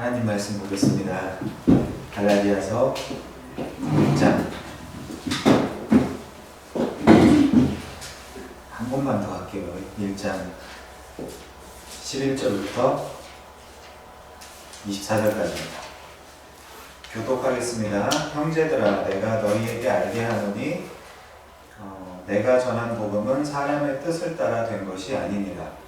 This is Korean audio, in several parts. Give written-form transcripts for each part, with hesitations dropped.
하나님 말씀 보겠습니다. 갈라디아서 1장 한 번만 더 할게요. 1장 11절부터 24절까지입니다. 교독하겠습니다. 형제들아, 내가 너희에게 알게 하노니 내가 전한 복음은 사람의 뜻을 따라 된 것이 아니니라.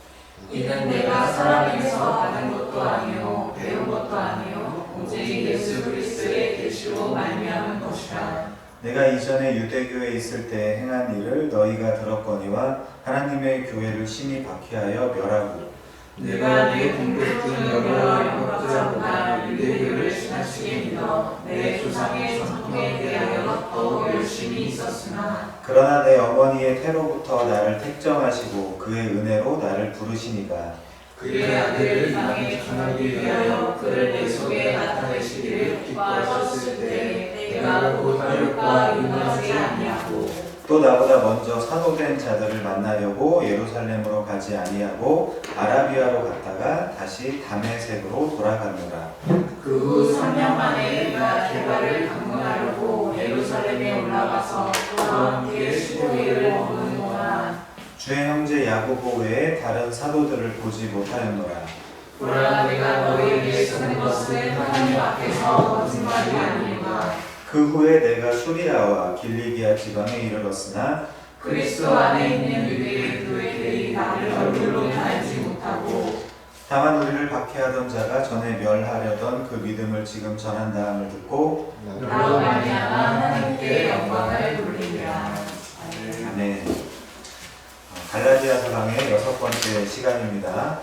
이는 내가 사람에게서 받은 것도 아니요 배운 것도 아니요 오직 예수 그리스도의 계시로 말미암은 것이라. 내가 이전에 유대교에 있을 때 행한 일을 너희가 들었거니와 하나님의 교회를 심히 박해하여 멸하고 내가 내 공급중 여러 영업자보다 유대교를 지나치게 믿어 내 조상의 전통에 대하여 더욱 열심히 있었으나 그러나 내 어머니의 태로부터 나를 택정하시고 그의 은혜로 나를 부르시니가 그의 아들을 땅에 전하기 위하여 그를 내 속에 나타내시기를 기뻐하셨을 때 내가 곧 혈육과 육하지 아니하고 또 나보다 먼저 사도된 자들을 만나려고 예루살렘으로 가지 아니하고 아라비아로 갔다가 다시 다메섹으로 돌아가노라. 그 후 3년 만에 내가 게바를 방문하려고 예루살렘에 올라가서 그와 함께 15일을 머무르노라. 주의 형제 야고보 외에 다른 사도들을 보지 못하였노라. 보라, 내가 너희에게 쓰는 것은 하나님 앞에서 거짓말이 아니니라. 그 후에 내가 수리아와 길리기아 지방에 이르렀으나 그리스도 안에 있는 유대인 교회들이 나를 얼굴로 알지 못하고 다만 우리를 박해하던 자가 전에 멸하려던 그 믿음을 지금 전한다함을 듣고 나로 말미암아 하나님께 영광을 돌리리라. 아멘. 갈라디아서 강의 6번째 시간입니다.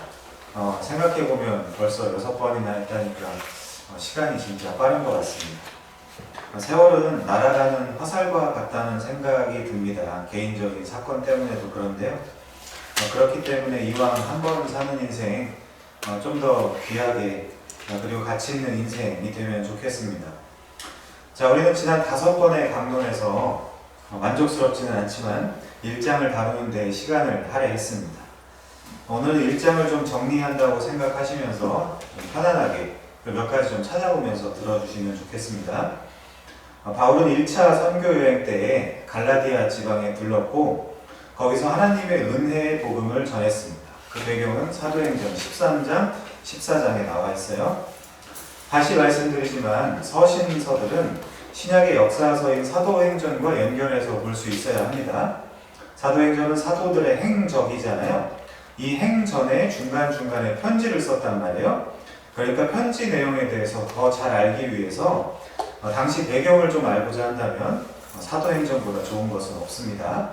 생각해보면 벌써 6번이나 했다니까 시간이 진짜 빠른 것 같습니다. 세월은 날아가는 화살과 같다는 생각이 듭니다. 개인적인 사건 때문에도 그런데요. 그렇기 때문에 이왕 한 번 사는 인생 좀 더 귀하게 그리고 가치 있는 인생이 되면 좋겠습니다. 자, 우리는 지난 5번의 강론에서 만족스럽지는 않지만 1장을 다루는 데 시간을 할애했습니다. 오늘은 1장을 좀 정리한다고 생각하시면서 좀 편안하게 몇 가지 좀 찾아보면서 들어주시면 좋겠습니다. 바울은 1차 선교 여행 때에 갈라디아 지방에 들렀고 거기서 하나님의 은혜의 복음을 전했습니다. 그 배경은 사도행전 13장, 14장에 나와 있어요. 다시 말씀드리지만 서신서들은 신약의 역사서인 사도행전과 연결해서 볼 수 있어야 합니다. 사도행전은 사도들의 행적이잖아요. 이 행전에 중간중간에 편지를 썼단 말이에요. 그러니까 편지 내용에 대해서 더 잘 알기 위해서 당시 배경을 좀 알고자 한다면 사도행전보다 좋은 것은 없습니다.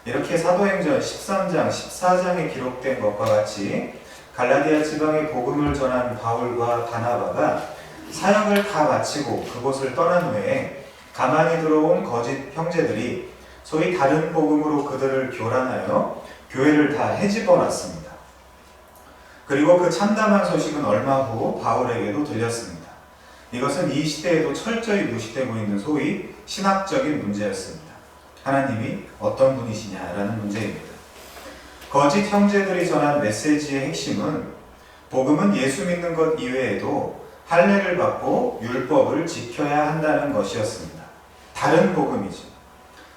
이렇게 사도행전 13장, 14장에 기록된 것과 같이 갈라디아 지방의 복음을 전한 바울과 바나바가 사역을 다 마치고 그곳을 떠난 후에 가만히 들어온 거짓 형제들이 소위 다른 복음으로 그들을 교란하여 교회를 다 헤집어 놨습니다. 그리고 그 참담한 소식은 얼마 후 바울에게도 들렸습니다. 이것은 이 시대에도 철저히 무시되고 있는 소위 신학적인 문제였습니다. 하나님이 어떤 분이시냐라는 문제입니다. 거짓 형제들이 전한 메시지의 핵심은 복음은 예수 믿는 것 이외에도 할례를 받고 율법을 지켜야 한다는 것이었습니다. 다른 복음이죠.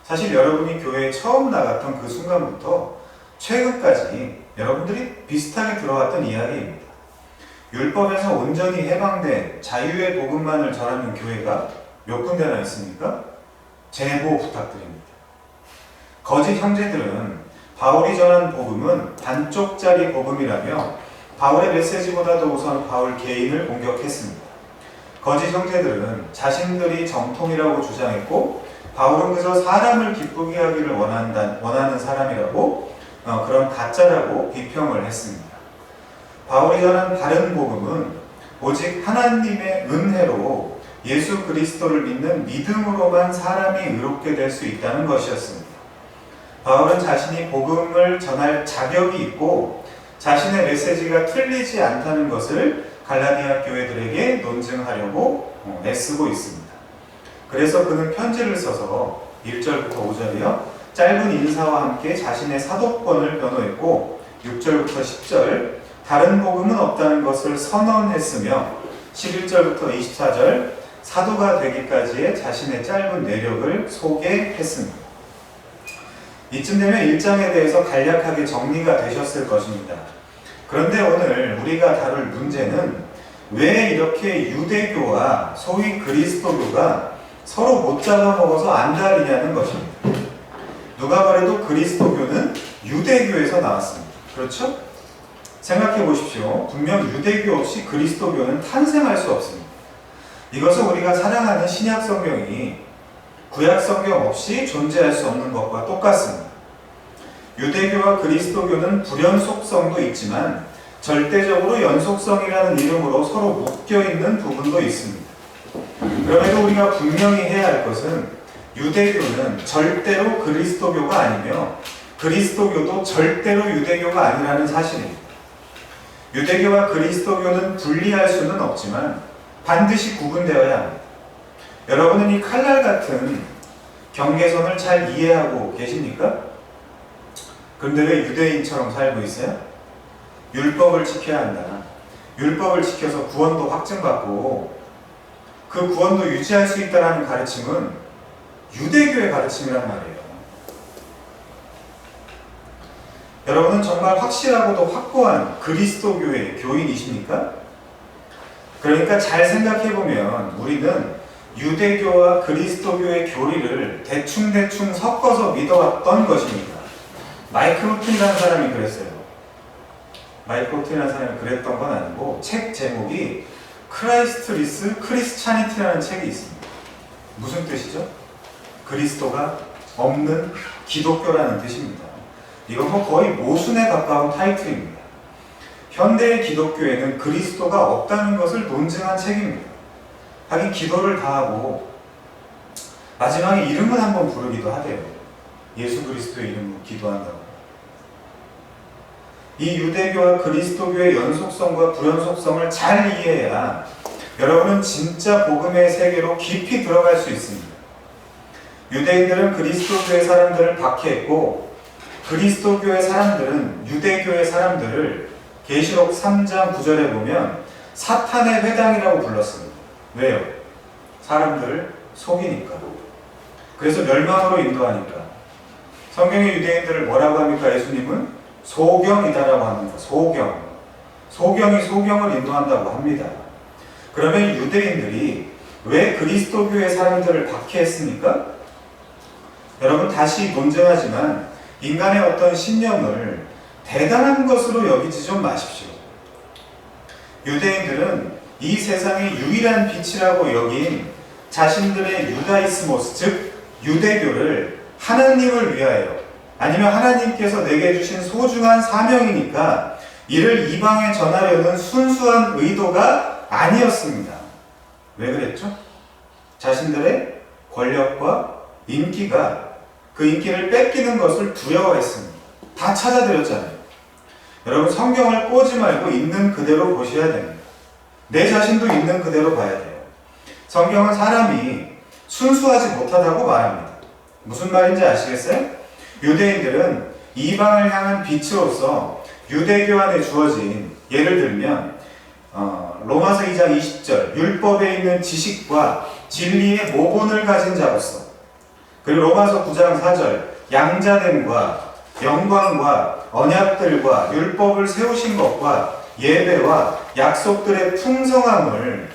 사실 여러분이 교회에 처음 나갔던 그 순간부터 최근까지 여러분들이 비슷하게 들어왔던 이야기입니다. 율법에서 온전히 해방된 자유의 복음만을 전하는 교회가 몇 군데나 있습니까? 제보 부탁드립니다. 거짓 형제들은 바울이 전한 복음은 반쪽짜리 복음이라며 바울의 메시지보다도 우선 바울 개인을 공격했습니다. 거짓 형제들은 자신들이 정통이라고 주장했고 바울은 그저 사람을 기쁘게 하기를 원하는 사람이라고 그런 가짜라고 비평을 했습니다. 바울이 전한 바른 복음은 오직 하나님의 은혜로 예수 그리스도를 믿는 믿음으로만 사람이 의롭게 될 수 있다는 것이었습니다. 바울은 자신이 복음을 전할 자격이 있고 자신의 메시지가 틀리지 않다는 것을 갈라디아 교회들에게 논증하려고 애쓰고 있습니다. 그래서 그는 편지를 써서 1절부터 5절이요. 짧은 인사와 함께 자신의 사도권을 변호했고 6절부터 10절 다른 복음은 없다는 것을 선언했으며 11절부터 24절 사도가 되기까지의 자신의 짧은 내력을 소개했습니다. 이쯤 되면 1장에 대해서 간략하게 정리가 되셨을 것입니다. 그런데 오늘 우리가 다룰 문제는 왜 이렇게 유대교와 소위 그리스도교가 서로 못 잡아먹어서 안달이냐는 것입니다. 누가 말해도 그리스도교는 유대교에서 나왔습니다. 그렇죠? 생각해 보십시오. 분명 유대교 없이 그리스도교는 탄생할 수 없습니다. 이것은 우리가 사랑하는 신약 성경이 구약 성경 없이 존재할 수 없는 것과 똑같습니다. 유대교와 그리스도교는 불연속성도 있지만 절대적으로 연속성이라는 이름으로 서로 묶여있는 부분도 있습니다. 그럼에도 우리가 분명히 해야 할 것은 유대교는 절대로 그리스도교가 아니며 그리스도교도 절대로 유대교가 아니라는 사실입니다. 유대교와 그리스도교는 분리할 수는 없지만 반드시 구분되어야 합니다. 여러분은 이 칼날 같은 경계선을 잘 이해하고 계십니까? 그런데 왜 유대인처럼 살고 있어요? 율법을 지켜야 한다. 율법을 지켜서 구원도 확증받고 그 구원도 유지할 수 있다는 가르침은 유대교의 가르침이란 말이에요. 여러분은 정말 확실하고도 확고한 그리스도교의 교인이십니까? 그러니까 잘 생각해보면 우리는 유대교와 그리스도교의 교리를 대충대충 섞어서 믿어왔던 것입니다. 마이클 호튼이라는 사람이 그랬어요. 마이클 호튼이라는 사람이 그랬던 건 아니고 책 제목이 크라이스트리스 크리스찬이티라는 책이 있습니다. 무슨 뜻이죠? 그리스도가 없는 기독교라는 뜻입니다. 이건 뭐 거의 모순에 가까운 타이틀입니다. 현대의 기독교에는 그리스도가 없다는 것을 논증한 책입니다. 하긴 기도를 다 하고 마지막에 이름을 한번 부르기도 하대요. 예수 그리스도의 이름으로 기도한다고. 이 유대교와 그리스도교의 연속성과 불연속성을 잘 이해해야 여러분은 진짜 복음의 세계로 깊이 들어갈 수 있습니다. 유대인들은 그리스도교의 사람들을 박해했고 그리스도교의 사람들은 유대교의 사람들을 계시록 3장 9절에 보면 사탄의 회당이라고 불렀습니다. 왜요? 사람들을 속이니까. 그래서 멸망으로 인도하니까. 성경의 유대인들을 뭐라고 합니까? 예수님은 소경이다라고 합니다. 소경. 소경이 소경을 인도한다고 합니다. 그러면 유대인들이 왜 그리스도교의 사람들을 박해했습니까? 여러분 다시 논증하지만 인간의 어떤 신념을 대단한 것으로 여기지 좀 마십시오. 유대인들은 이 세상의 유일한 빛이라고 여긴 자신들의 유다이스모스, 즉 유대교를 하나님을 위하여 아니면 하나님께서 내게 주신 소중한 사명이니까 이를 이방에 전하려는 순수한 의도가 아니었습니다. 왜 그랬죠? 자신들의 권력과 인기가 그 인기를 뺏기는 것을 두려워했습니다. 다 찾아드렸잖아요. 여러분 성경을 꼬지 말고 있는 그대로 보셔야 됩니다. 내 자신도 있는 그대로 봐야 돼요. 성경은 사람이 순수하지 못하다고 말합니다. 무슨 말인지 아시겠어요? 유대인들은 이방을 향한 빛으로서 유대교 안에 주어진 예를 들면 로마서 2장 20절 율법에 있는 지식과 진리의 모본을 가진 자로서 그리고 로마서 9장 4절 양자됨과 영광과 언약들과 율법을 세우신 것과 예배와 약속들의 풍성함을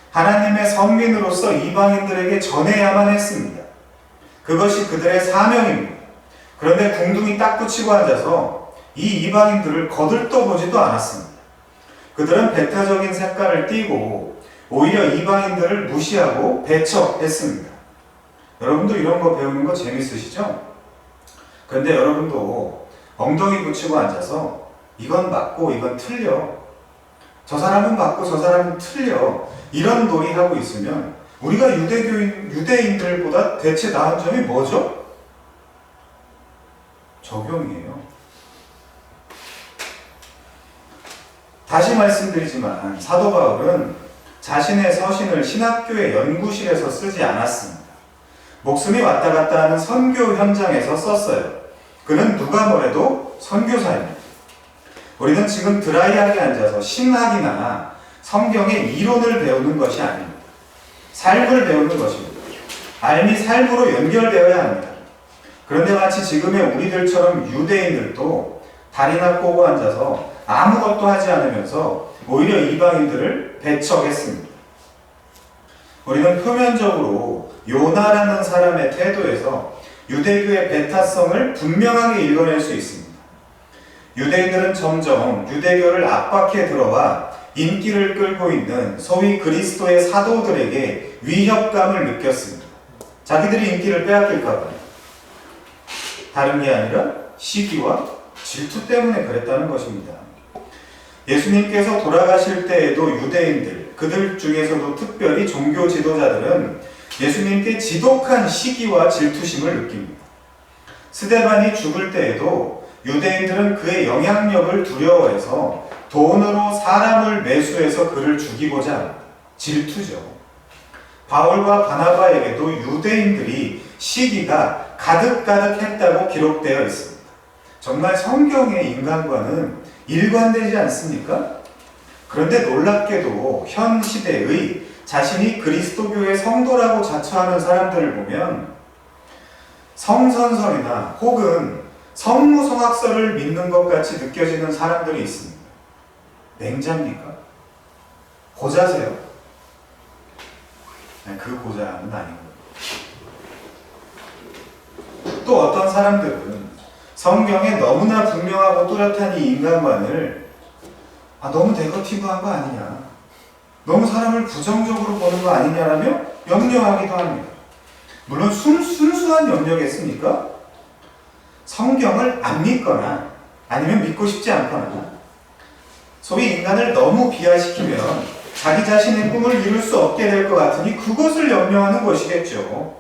하나님의 선민으로서 이방인들에게 전해야만 했습니다. 그것이 그들의 사명입니다. 그런데 궁둥이 딱 붙이고 앉아서 이 이방인들을 거들떠보지도 않았습니다. 그들은 배타적인 색깔을 띠고 오히려 이방인들을 무시하고 배척했습니다. 여러분도 이런 거 배우는 거 재밌으시죠? 그런데 여러분도 엉덩이 붙이고 앉아서 이건 맞고 이건 틀려. 저 사람은 맞고 저 사람은 틀려. 이런 놀이 하고 있으면 우리가 유대인들보다 대체 나은 점이 뭐죠? 적용이에요. 다시 말씀드리지만 사도 바울은 자신의 서신을 신학교의 연구실에서 쓰지 않았습니다. 목숨이 왔다 갔다 하는 선교 현장에서 썼어요. 그는 누가 뭐래도 선교사입니다. 우리는 지금 드라이하게 앉아서 신학이나 성경의 이론을 배우는 것이 아닙니다. 삶을 배우는 것입니다. 삶이 삶으로 연결되어야 합니다. 그런데 마치 지금의 우리들처럼 유대인들도 다리나 꼬고 앉아서 아무것도 하지 않으면서 오히려 이방인들을 배척했습니다. 우리는 표면적으로 요나라는 사람의 태도에서 유대교의 배타성을 분명하게 읽어낼 수 있습니다. 유대인들은 점점 유대교를 압박해 들어와 인기를 끌고 있는 소위 그리스도의 사도들에게 위협감을 느꼈습니다. 자기들이 인기를 빼앗길까봐. 다른 게 아니라 시기와 질투 때문에 그랬다는 것입니다. 예수님께서 돌아가실 때에도 유대인들, 그들 중에서도 특별히 종교 지도자들은 예수님께 지독한 시기와 질투심을 느낍니다. 스데반이 죽을 때에도 유대인들은 그의 영향력을 두려워해서 돈으로 사람을 매수해서 그를 죽이고자 합니다. 질투죠. 바울과 바나바에게도 유대인들이 시기가 가득가득했다고 기록되어 있습니다. 정말 성경의 인간과는 일관되지 않습니까? 그런데 놀랍게도 현 시대의 자신이 그리스도교의 성도라고 자처하는 사람들을 보면 성선설이나 혹은 성무성학설을 믿는 것 같이 느껴지는 사람들이 있습니다. 맹자입니까? 고자세요? 아니, 그 고자는 아니고. 또 어떤 사람들은 성경에 너무나 분명하고 뚜렷한 이 인간관을 너무 네거티브한 거 아니냐, 너무 사람을 부정적으로 보는 거 아니냐라며 염려하기도 합니다. 물론 순수한 염려겠습니까? 성경을 안 믿거나 아니면 믿고 싶지 않거나 소위 인간을 너무 비하시키면 자기 자신의 꿈을 이룰 수 없게 될 것 같으니 그것을 염려하는 것이겠죠.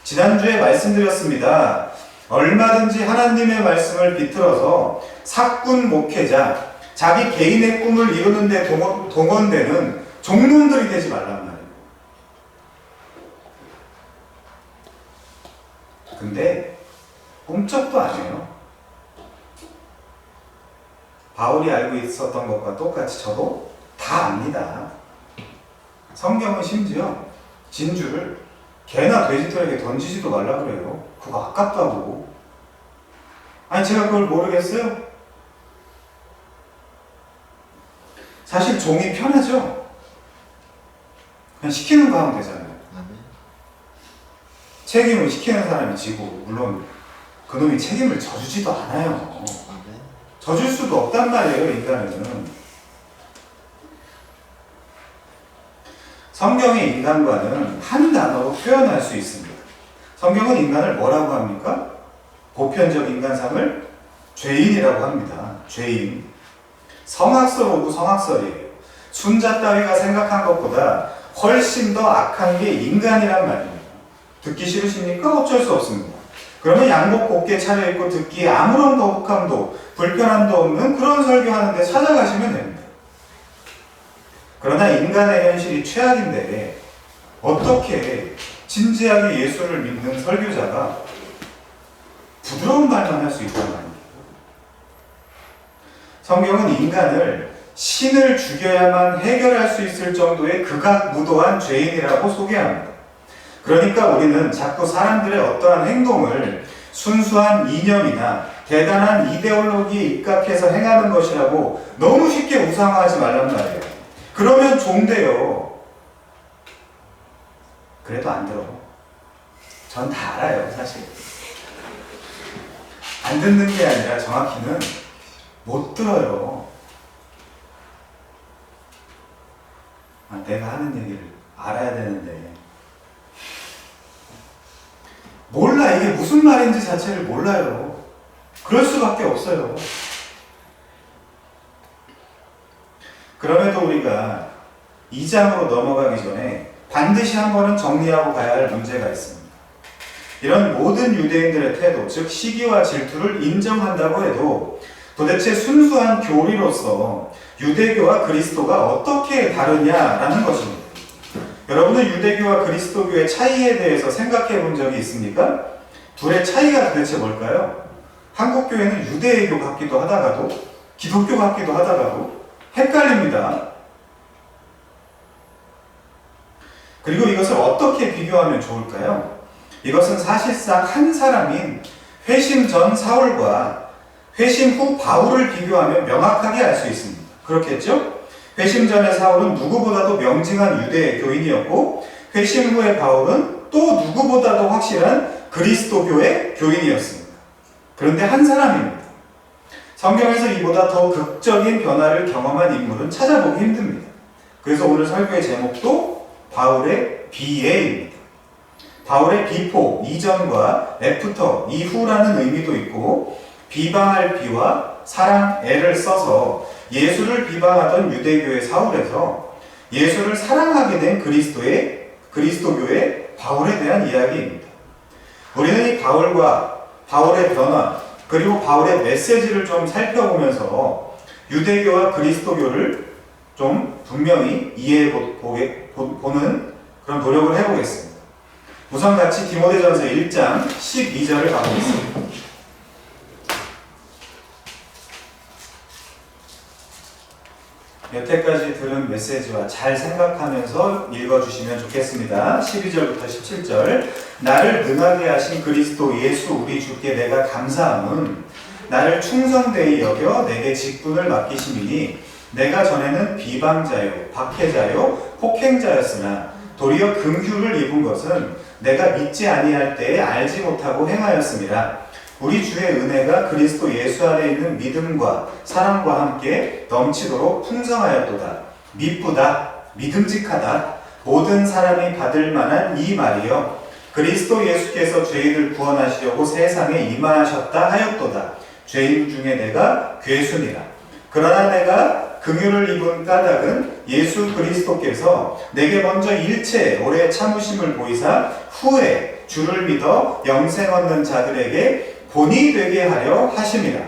지난주에 말씀드렸습니다. 얼마든지 하나님의 말씀을 비틀어서 사꾼 목회자, 자기 개인의 꿈을 이루는 데 동원되는 종론들이 되지 말란 말이에요. 근데 꿈쩍도 안 해요. 바울이 알고 있었던 것과 똑같이 저도 다 압니다. 성경은 심지어 진주를 개나 돼지들에게 던지지도 말라 그래요. 그거 아깝다고. 아니 제가 그걸 모르겠어요? 사실 종이 편하죠? 그냥 시키는 거 하면 되잖아요. 책임을 시키는 사람이 지고, 물론 그놈이 책임을 져주지도 않아요. 져줄 수도 없단 말이에요, 인간은. 성경의 인간과는 한 단어로 표현할 수 있습니다. 성경은 인간을 뭐라고 합니까? 보편적 인간상을 죄인이라고 합니다. 죄인. 성악설 오브 성악설이에요. 순자 따위가 생각한 것보다 훨씬 더 악한 게 인간이란 말입니다. 듣기 싫으십니까? 어쩔 수 없습니다. 그러면 양복 곱게 차려입고 듣기에 아무런 거북함도 불편함도 없는 그런 설교하는데 찾아가시면 됩니다. 그러나 인간의 현실이 최악인데 어떻게 진지하게 예수를 믿는 설교자가 부드러운 말만 할 수 있단 말입니다. 성경은 인간을 신을 죽여야만 해결할 수 있을 정도의 극악무도한 죄인이라고 소개합니다. 그러니까 우리는 자꾸 사람들의 어떠한 행동을 순수한 이념이나 대단한 이데올로기에 입각해서 행하는 것이라고 너무 쉽게 우상화하지 말란 말이에요. 그러면 종돼요. 그래도 안 들어. 전 다 알아요, 사실. 안 듣는 게 아니라 정확히는 못 들어요. 내가 하는 얘기를 알아야 되는데 몰라. 이게 무슨 말인지 자체를 몰라요. 그럴 수밖에 없어요. 그럼에도 우리가 2장으로 넘어가기 전에 반드시 한 번은 정리하고 가야 할 문제가 있습니다. 이런 모든 유대인들의 태도, 즉 시기와 질투를 인정한다고 해도 도대체 순수한 교리로서 유대교와 그리스도가 어떻게 다르냐라는 것입니다. 여러분은 유대교와 그리스도교의 차이에 대해서 생각해 본 적이 있습니까? 둘의 차이가 도대체 뭘까요? 한국 교회는 유대교 같기도 하다가도 기독교 같기도 하다가도 헷갈립니다. 그리고 이것을 어떻게 비교하면 좋을까요? 이것은 사실상 한 사람인 회심 전 사울과 회심 후 바울을 비교하면 명확하게 알 수 있습니다. 그렇겠죠? 회심 전의 사울은 누구보다도 명징한 유대 교인이었고, 회심 후의 바울은 또 누구보다도 확실한 그리스도교의 교인이었습니다. 그런데 한 사람입니다. 성경에서 이보다 더 극적인 변화를 경험한 인물은 찾아보기 힘듭니다. 그래서 오늘 설교의 제목도 바울의 비애입니다. 바울의 비포, 이전과 애프터, 이후라는 의미도 있고, 비방할 비와 사랑애를 써서 예수를 비방하던 유대교의 사울에서 예수를 사랑하게 된 그리스도교의 바울에 대한 이야기입니다. 우리는 이 바울과 바울의 변화, 그리고 바울의 메시지를 좀 살펴보면서 유대교와 그리스도교를 좀 분명히 이해해 보는 그런 노력을 해보겠습니다. 우선 같이 디모데전서 1장 12절을 가보겠습니다. 여태까지 들은 메시지와 잘 생각하면서 읽어주시면 좋겠습니다. 12절부터 17절. 나를 능하게 하신 그리스도 예수 우리 주께 내가 감사함은 나를 충성되이 여겨 내게 직분을 맡기심이니 내가 전에는 비방자요, 박해자요, 폭행자였으나 도리어 긍휼을 입은 것은 내가 믿지 아니할 때에 알지 못하고 행하였음이라. 우리 주의 은혜가 그리스도 예수 안에 있는 믿음과 사랑과 함께 넘치도록 풍성하였도다. 미쁘다, 믿음직하다, 모든 사람이 받을 만한 이 말이여. 그리스도 예수께서 죄인을 구원하시려고 세상에 임하셨다 하였도다. 죄인 중에 내가 괴순이라. 그러나 내가 긍휼을 입은 까닭은 예수 그리스도께서 내게 먼저 일체 오래 참으심을 보이사 후에 주를 믿어 영생 얻는 자들에게 본이 되게 하려 하심이라.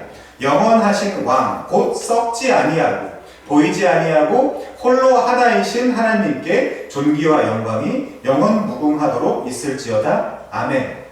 영원하신 왕 곧 썩지 아니하고 보이지 아니하고 홀로 하나이신 하나님께 존귀와 영광이 영원 무궁하도록 있을지어다. 아멘.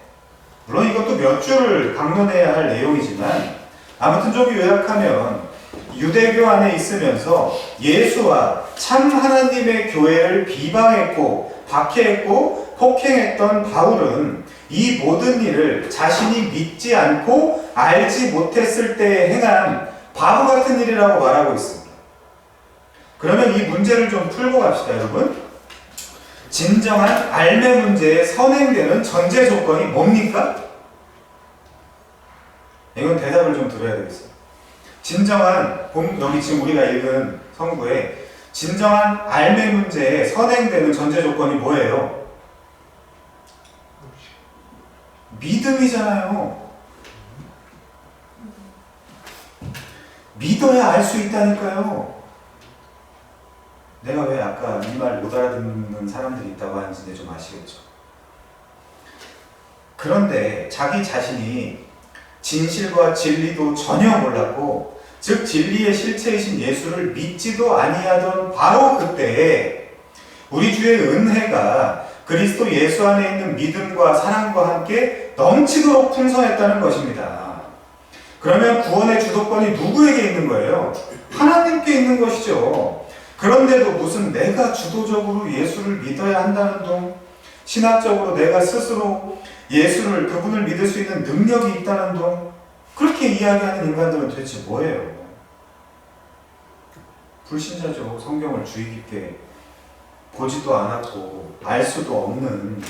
물론 이것도 몇 줄을 강론해야 할 내용이지만 아무튼 좀 요약하면 유대교 안에 있으면서 예수와 참 하나님의 교회를 비방했고 박해했고 폭행했던 바울은 이 모든 일을 자신이 믿지 않고 알지 못했을 때에 행한 바보 같은 일이라고 말하고 있습니다. 그러면 이 문제를 좀 풀고 갑시다, 여러분. 진정한 알매 문제에 선행되는 전제 조건이 뭡니까? 이건 대답을 좀 들어야 되겠어요. 진정한, 여기 지금 우리가 읽은 성구에 진정한 알매 문제에 선행되는 전제 조건이 뭐예요? 믿음이잖아요. 믿어야 알 수 있다니까요. 내가 왜 아까 이 말 못 알아듣는 사람들이 있다고 하는지 이제 좀 아시겠죠? 그런데 자기 자신이 진실과 진리도 전혀 몰랐고, 즉 진리의 실체이신 예수를 믿지도 아니하던 바로 그때에 우리 주의 은혜가 그리스도 예수 안에 있는 믿음과 사랑과 함께 넘치도록 풍성했다는 것입니다. 그러면 구원의 주도권이 누구에게 있는 거예요? 하나님께 있는 것이죠. 그런데도 무슨 내가 주도적으로 예수를 믿어야 한다는 동, 신학적으로 내가 스스로 예수를, 그분을 믿을 수 있는 능력이 있다는 동, 그렇게 이야기하는 인간들은 도대체 뭐예요? 불신자죠. 성경을 주의 깊게 보지도 않았고 알 수도 없는.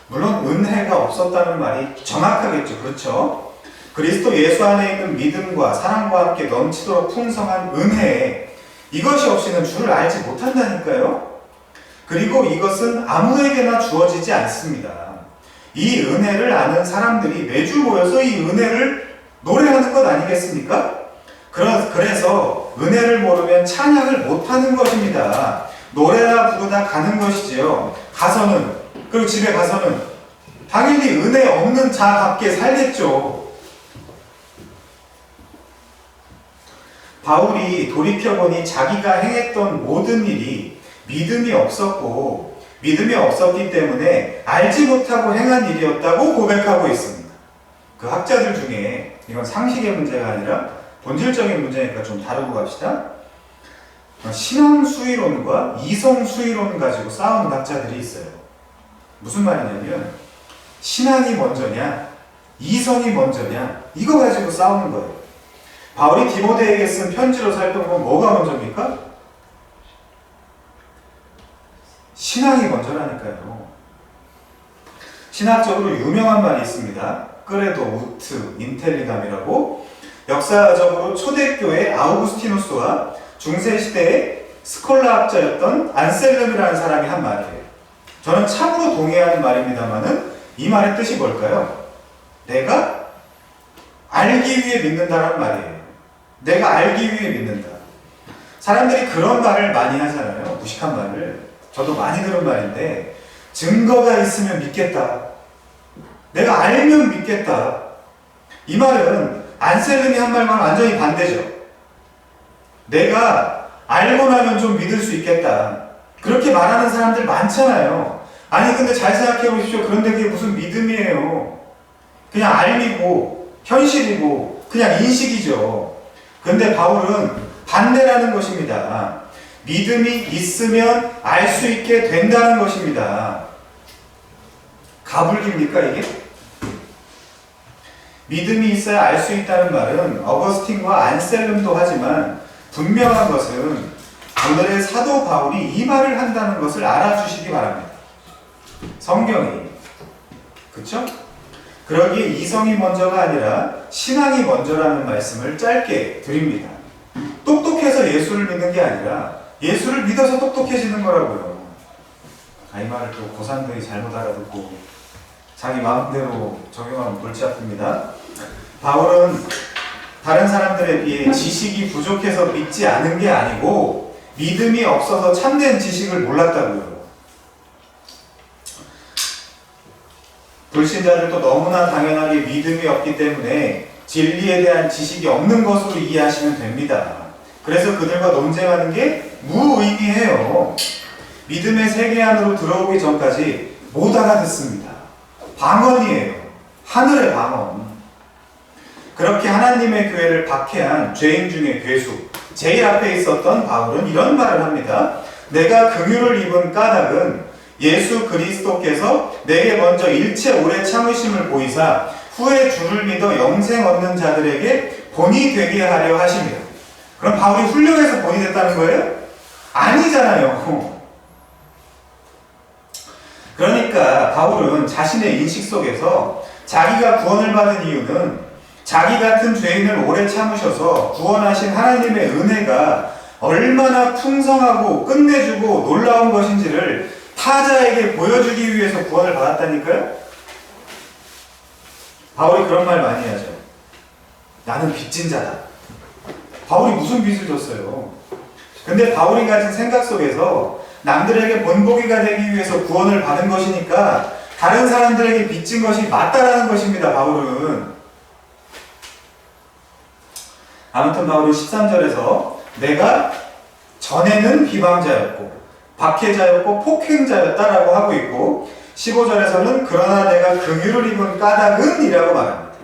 물론 은혜가 없었다는 말이 정확하겠죠. 그렇죠? 그리스도 예수 안에 있는 믿음과 사랑과 함께 넘치도록 풍성한 은혜, 이것이 없이는 주를 알지 못한다니까요. 그리고 이것은 아무에게나 주어지지 않습니다. 이 은혜를 아는 사람들이 매주 모여서 이 은혜를 노래하는 것 아니겠습니까? 그래서 은혜를 모르면 찬양을 못하는 것입니다. 노래나 부르다 가는 것이지요. 가서는, 그리고 집에 가서는 당연히 은혜 없는 자답게 살겠죠. 바울이 돌이켜보니 자기가 행했던 모든 일이 믿음이 없었고, 믿음이 없었기 때문에 알지 못하고 행한 일이었다고 고백하고 있습니다. 그 학자들 중에, 이건 상식의 문제가 아니라 본질적인 문제니까 좀 다루고 갑시다. 신앙 수위론과 이성 수위론 가지고 싸우는 학자들이 있어요. 무슨 말이냐면 신앙이 먼저냐 이성이 먼저냐 이거 가지고 싸우는 거예요. 바울이 디모데에게 쓴 편지로 살펴보면 뭐가 먼저입니까? 신앙이 먼저라니까요. 신학적으로 유명한 말이 있습니다. 끄레도, 우트, 인텔리감이라고. 역사적으로 초대교회 아우구스티누스와 중세시대의 스콜라학자였던 안셀름이라는 사람이 한 말이에요. 저는 참으로 동의하는 말입니다만은 이 말의 뜻이 뭘까요? 내가 알기 위해 믿는다라는 말이에요. 내가 알기 위해 믿는다. 사람들이 그런 말을 많이 하잖아요. 무식한 말을. 저도 많이 들은 말인데 증거가 있으면 믿겠다. 내가 알면 믿겠다. 이 말은 안셀름이 한 말과는 완전히 반대죠. 내가 알고 나면 좀 믿을 수 있겠다. 그렇게 말하는 사람들 많잖아요. 아니 근데 잘 생각해 보십시오. 그런데 그게 무슨 믿음이에요. 그냥 알미고 현실이고 그냥 인식이죠. 근데 바울은 반대라는 것입니다. 믿음이 있으면 알 수 있게 된다는 것입니다. 가불기입니까 이게? 믿음이 있어야 알 수 있다는 말은 어거스틴과 안셀름도 하지만 분명한 것은 오늘의 사도 바울이 이 말을 한다는 것을 알아주시기 바랍니다. 성경이. 그쵸? 그러기에 이성이 먼저가 아니라 신앙이 먼저라는 말씀을 짧게 드립니다. 똑똑해서 예수를 믿는 게 아니라 예수를 믿어서 똑똑해지는 거라고요. 이 말을 또 고산들이 잘못 알아듣고 자기 마음대로 적용하면 골치 아픕니다. 바울은 다른 사람들에 비해 지식이 부족해서 믿지 않은 게 아니고 믿음이 없어서 참된 지식을 몰랐다고요. 불신자들도 너무나 당연하게 믿음이 없기 때문에 진리에 대한 지식이 없는 것으로 이해하시면 됩니다. 그래서 그들과 논쟁하는 게 무의미해요. 믿음의 세계 안으로 들어오기 전까지 못 알아듣습니다. 방언이에요. 하늘의 방언. 그렇게 하나님의 교회를 박해한 죄인 중에 괴수, 제일 앞에 있었던 바울은 이런 말을 합니다. 내가 긍휼을 입은 까닭은 예수 그리스도께서 내게 먼저 일체 오래 참으심을 보이사 후에 주를 믿어 영생 얻는 자들에게 본이 되게 하려 하십니다. 그럼 바울이 훌륭해서 본이 됐다는 거예요? 아니잖아요. 그러니까 바울은 자신의 인식 속에서 자기가 구원을 받은 이유는 자기 같은 죄인을 오래 참으셔서 구원하신 하나님의 은혜가 얼마나 풍성하고 끝내주고 놀라운 것인지를 타자에게 보여주기 위해서 구원을 받았다니까요? 바울이 그런 말 많이 하죠. 나는 빚진 자다. 바울이 무슨 빚을 졌어요? 근데 바울이 가진 생각 속에서 남들에게 본보기가 되기 위해서 구원을 받은 것이니까 다른 사람들에게 빚진 것이 맞다라는 것입니다. 바울은. 아무튼 바울은 13절에서 내가 전에는 비방자였고 박해자였고 폭행자였다라고 하고 있고 15절에서는 그러나 내가 긍휼을 입은 까닭은 이라고 말합니다.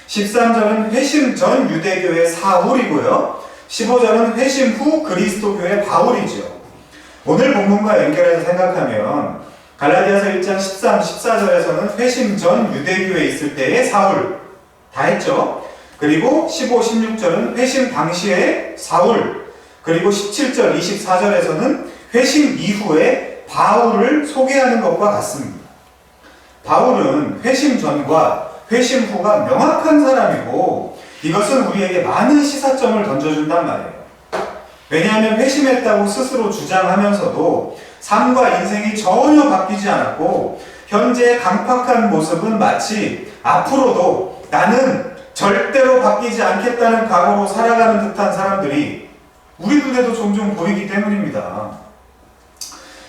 13절은 회심 전 유대교의 사울이고요. 15절은 회심 후 그리스도교의 바울이죠. 오늘 본문과 연결해서 생각하면 갈라디아서 1장 13, 14절에서는 회심 전 유대교에 있을 때의 사울 다 했죠. 그리고 15, 16절은 회심 당시의 사울, 그리고 17절, 24절에서는 회심 이후에 바울을 소개하는 것과 같습니다. 바울은 회심 전과 회심 후가 명확한 사람이고 이것은 우리에게 많은 시사점을 던져준단 말이에요. 왜냐하면 회심했다고 스스로 주장하면서도 삶과 인생이 전혀 바뀌지 않았고 현재의 강팍한 모습은 마치 앞으로도 나는 절대로 바뀌지 않겠다는 각오로 살아가는 듯한 사람들이 우리 눈에도 종종 보이기 때문입니다.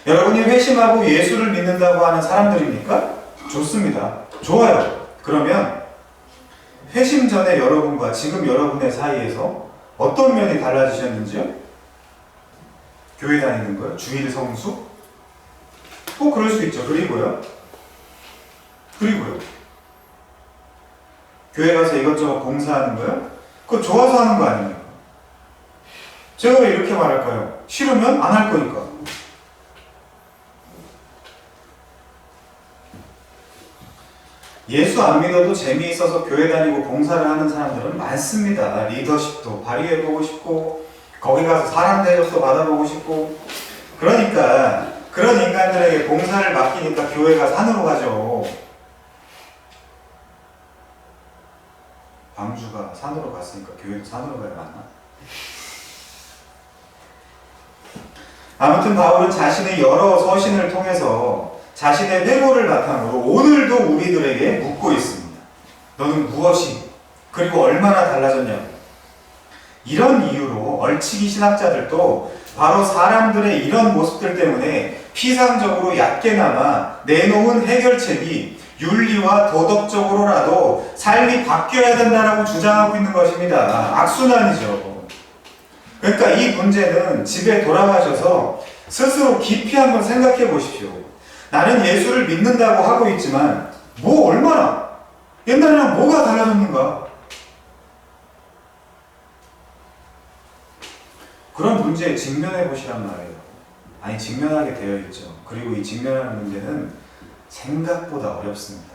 여러분이 회심하고 예수를 믿는다고 하는 사람들입니까? 좋습니다. 좋아요. 그러면 회심 전에 여러분과 지금 여러분의 사이에서 어떤 면이 달라지셨는지요? 교회 다니는 거요? 주일 성수? 그럴 수 있죠. 그리고요? 교회 가서 이것저것 봉사하는 거요? 그거 좋아서 하는 거 아닙니까? 제가 왜 이렇게 말할까요? 싫으면 안 할 거니까. 예수 안 믿어도 재미있어서 교회 다니고 봉사를 하는 사람들은 많습니다. 리더십도 발휘해보고 싶고 거기 가서 사람 대접도 받아보고 싶고. 그러니까 그런 인간들에게 봉사를 맡기니까 교회가 산으로 가죠. 광주가 산으로 갔으니까 교회도 산으로 가야 맞나? 아무튼 바울은 자신의 여러 서신을 통해서 자신의 회고를 바탕으로 오늘도 우리들에게 묻고 있습니다. 너는 무엇이 그리고 얼마나 달라졌냐? 이런 이유로 얼치기 신학자들도 바로 사람들의 이런 모습들 때문에 피상적으로 얕게나마 내놓은 해결책이 윤리와 도덕적으로라도 삶이 바뀌어야 된다라고 주장하고 있는 것입니다. 악순환이죠. 그러니까 이 문제는 집에 돌아가셔서 스스로 깊이 한번 생각해 보십시오. 나는 예수를 믿는다고 하고 있지만 뭐 얼마나 옛날이랑 뭐가 달라졌는가? 그런 문제에 직면해 보시란 말이에요. 아니, 직면하게 되어 있죠. 그리고 이 직면하는 문제는 생각보다 어렵습니다.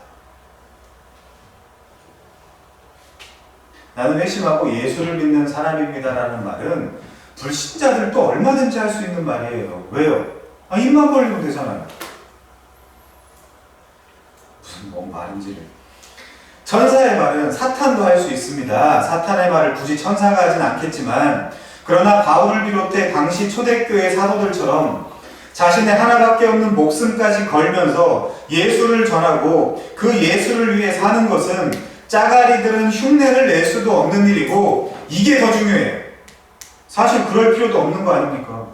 나는 회심하고 예수를 믿는 사람입니다라는 말은 불신자들도 얼마든지 할 수 있는 말이에요. 왜요? 입만 벌리면 되잖아요. 무슨 뭔 말인지를. 천사의 말은 사탄도 할 수 있습니다. 사탄의 말을 굳이 천사가 하진 않겠지만, 그러나 바울을 비롯해 당시 초대교회 사도들처럼 자신의 하나밖에 없는 목숨까지 걸면서 예수를 전하고 그 예수를 위해 사는 것은 짜가리들은 흉내를 낼 수도 없는 일이고, 이게 더 중요해요. 사실 그럴 필요도 없는 거 아닙니까?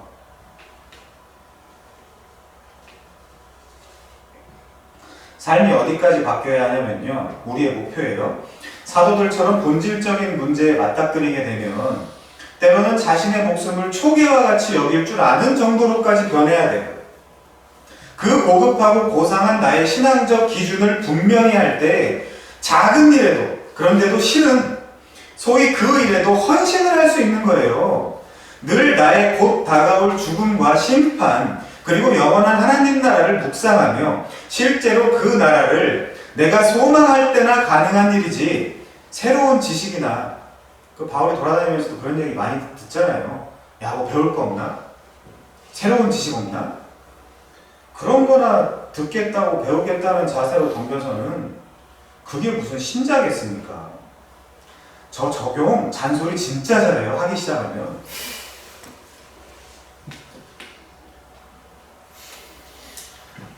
삶이 어디까지 바뀌어야 하냐면요, 우리의 목표예요. 사도들처럼 본질적인 문제에 맞닥뜨리게 되면 때로는 자신의 목숨을 초계와 같이 여길 줄 아는 정도로까지 변해야 돼요. 그 고급하고 고상한 나의 신앙적 기준을 분명히 할 때 작은 일에도, 그런데도 실은 소위 그 일에도 헌신을 할 수 있는 거예요. 늘 나의 곧 다가올 죽음과 심판, 그리고 영원한 하나님 나라를 묵상하며 실제로 그 나라를 내가 소망할 때나 가능한 일이지, 새로운 지식이나, 그 바울이 돌아다니면서도 그런 얘기 많이 듣잖아요. 야, 뭐 배울 거 없나? 새로운 지식 없나? 그런 거나 듣겠다고 배우겠다는 자세로 덤벼서는 그게 무슨 신자겠습니까? 저 적용 잔소리 진짜 잘해요. 하기 시작하면.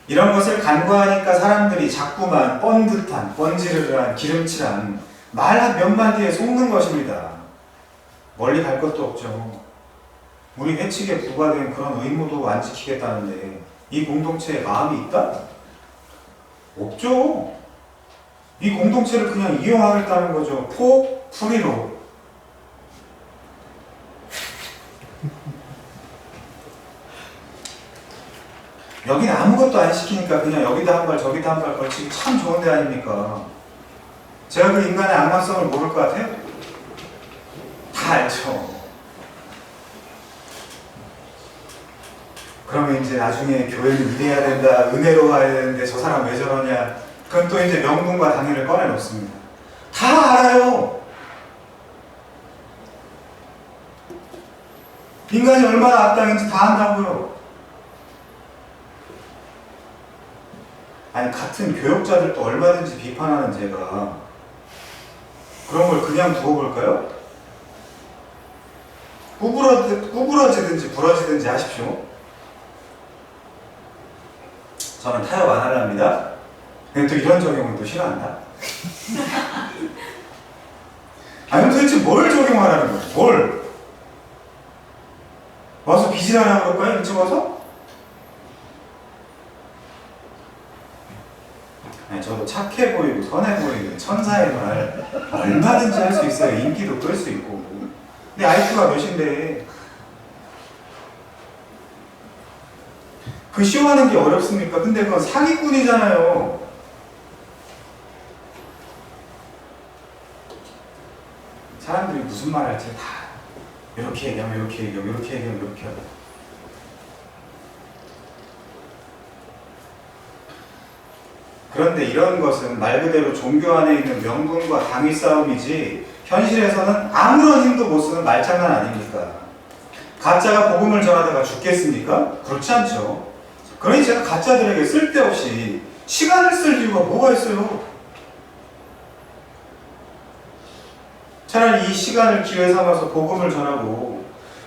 이런 것을 간과하니까 사람들이 자꾸만 뻔듯한, 뻔지르르한, 기름칠한 말 한 몇 마디에 속는 것입니다. 멀리 갈 것도 없죠. 우리 회칙에 부과된 그런 의무도 안 지키겠다는데 이 공동체에 마음이 있다? 없죠. 이 공동체를 그냥 이용하겠다는 거죠. 풀이로. 여기는 아무것도 안 시키니까 그냥 여기다 한 발 저기다 한 발 걸치기 참 좋은 데 아닙니까? 제가 그 인간의 악마성을 모를 것 같아요? 다 알죠. 그러면 이제 나중에 교회는 이래야 된다, 은혜로 와야 되는데 저 사람 왜 저러냐, 그건 또 이제 명분과 당연을 꺼내놓습니다. 다 알아요. 인간이 얼마나 악당인지 다 안다고요. 아니, 같은 교역자들도 얼마든지 비판하는 제가 그런 걸 그냥 두어볼까요? 구부러지든지 부러지든지 하십시오. 저는 타협 안 하랍니다. 근데 또 이런 적용은 또 싫어한다. 아니, 도대체 뭘 적용하라는 거야? 뭘? 와서 비질하라고 그럴까요? 일찍 와서? 아니, 저도 착해 보이고 선해 보이고 천사의 말 얼마든지 할 수 있어요. 인기도 끌 수 있고. 근데 IQ가 몇인데 그 쇼하는 게 어렵습니까? 근데 그건 사기꾼이잖아요. 사람들이 무슨 말 할지 다 이렇게 얘기하면 이렇게 얘기하고 이렇게 얘기하면 이렇게 하고 그런데 이런 것은 말 그대로 종교 안에 있는 명분과 당위 싸움이지 현실에서는 아무런 힘도 못 쓰는 말장난 아닙니까? 가짜가 복음을 전하다가 죽겠습니까? 그렇지 않죠. 그러니 제가 가짜들에게 쓸데없이 시간을 쓸 이유가 뭐가 있어요? 차라리 이 시간을 기회 삼아서 복음을 전하고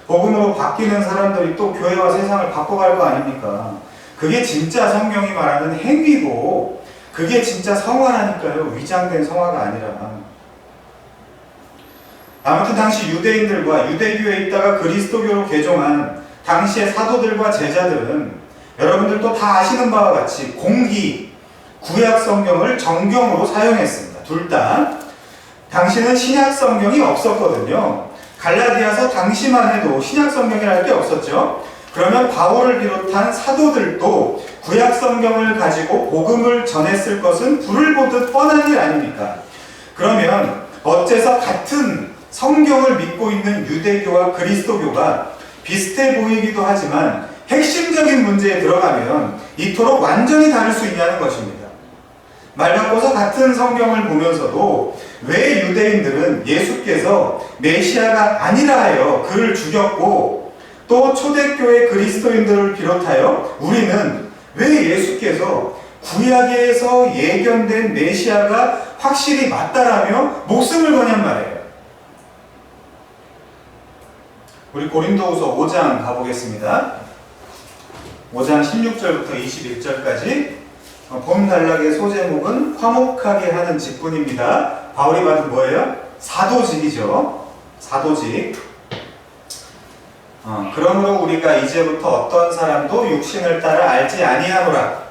복음으로 바뀌는 사람들이 또 교회와 세상을 바꿔갈 거 아닙니까? 그게 진짜 성경이 말하는 행위고 그게 진짜 성화라니까요. 위장된 성화가 아니라. 아무튼 당시 유대인들과 유대교에 있다가 그리스도교로 개종한 당시의 사도들과 제자들은 여러분들도 다 아시는 바와 같이 공히 구약 성경을 정경으로 사용했습니다. 둘 다. 당시는 신약 성경이 없었거든요. 갈라디아서 당시만 해도 신약 성경이랄 게 없었죠. 그러면 바울을 비롯한 사도들도 구약 성경을 가지고 복음을 전했을 것은 불을 보듯 뻔한 일 아닙니까? 그러면 어째서 같은 성경을 믿고 있는 유대교와 그리스도교가 비슷해 보이기도 하지만 핵심적인 문제에 들어가면 이토록 완전히 다를 수 있냐는 것입니다. 말 바꿔서 같은 성경을 보면서도 왜 유대인들은 예수께서 메시아가 아니라 하여 그를 죽였고 또 초대교회 그리스도인들을 비롯하여 우리는 왜 예수께서 구약에서 예견된 메시아가 확실히 맞다라며 목숨을 거냔 말이에요. 우리 고린도후서 5장 가보겠습니다. 5장 16절부터 21절까지 본 단락의 소제목은 화목하게 하는 직분입니다. 바울이 받은 뭐예요? 사도직이죠. 사도직. 그러므로 우리가 이제부터 어떤 사람도 육신을 따라 알지 아니하노라.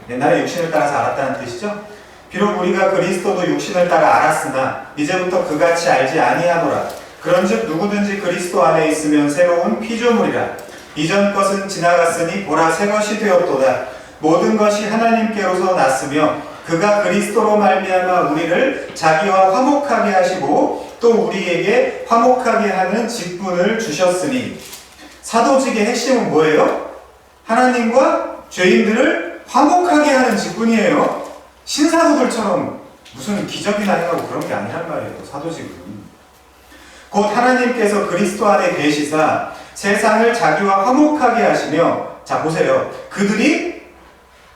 옛날에 육신을 따라서 알았다는 뜻이죠. 비록 우리가 그리스도도 육신을 따라 알았으나 이제부터 그같이 알지 아니하노라. 그런즉 누구든지 그리스도 안에 있으면 새로운 피조물이라. 이전 것은 지나갔으니 보라 새 것이 되었도다. 모든 것이 하나님께로서 났으며 그가 그리스도로 말미암아 우리를 자기와 화목하게 하시고 또 우리에게 화목하게 하는 직분을 주셨으니. 사도직의 핵심은 뭐예요? 하나님과 죄인들을 화목하게 하는 직분이에요. 신사도들처럼 무슨 기적이나 행하고 그런 게 아니란 말이에요. 사도직은 곧 하나님께서 그리스도 안에 계시사 세상을 자기와 화목하게 하시며, 자 보세요, 그들이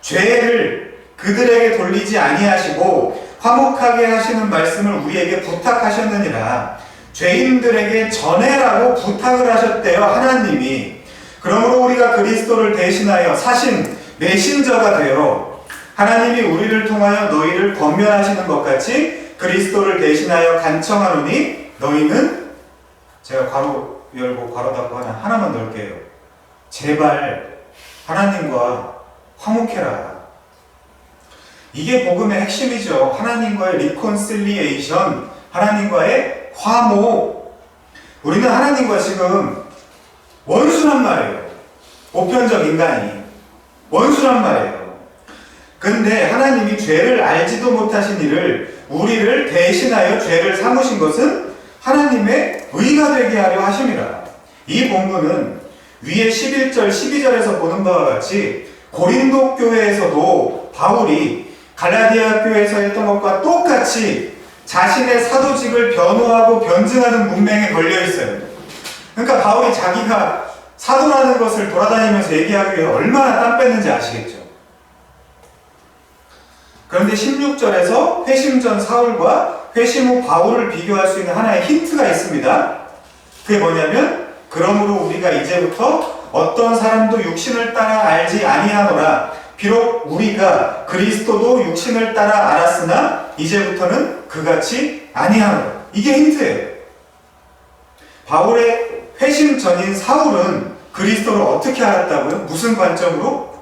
죄를 그들에게 돌리지 아니하시고 화목하게 하시는 말씀을 우리에게 부탁하셨느니라. 죄인들에게 전해라고 부탁을 하셨대요, 하나님이. 그러므로 우리가 그리스도를 대신하여 사신 메신저가 되어 하나님이 우리를 통하여 너희를 권면하시는 것 같이 그리스도를 대신하여 간청하노니 너희는, 제가 괄호 열고 괄호 닫고 하나만 넣을게요. 제발 하나님과 화목해라. 이게 복음의 핵심이죠. 하나님과의 리콘실리에이션, 하나님과의 화목. 우리는 하나님과 지금 원수란 말이에요. 보편적 인간이 원수란 말이에요. 근데 하나님이 죄를 알지도 못하신 이를, 우리를 대신하여 죄를 삼으신 것은 하나님의 의가 되게 하려 하심이라. 이 본문은 위에 11절, 12절에서 보는 바와 같이 고린도 교회에서도 바울이 갈라디아 교회에서 했던 것과 똑같이 자신의 사도직을 변호하고 변증하는 문맹에 걸려 있어요. 그러니까 바울이 자기가 사도라는 것을 돌아다니면서 얘기하기 위해 얼마나 땀 뺐는지 아시겠죠? 그런데 16절에서 회심 전 사울과 회심 후 바울을 비교할 수 있는 하나의 힌트가 있습니다. 그게 뭐냐면, 그러므로 우리가 이제부터 어떤 사람도 육신을 따라 알지 아니하노라. 비록 우리가 그리스도도 육신을 따라 알았으나 이제부터는 그같이 아니하노라. 이게 힌트예요. 바울의 회심 전인 사울은 그리스도를 어떻게 알았다고요? 무슨 관점으로?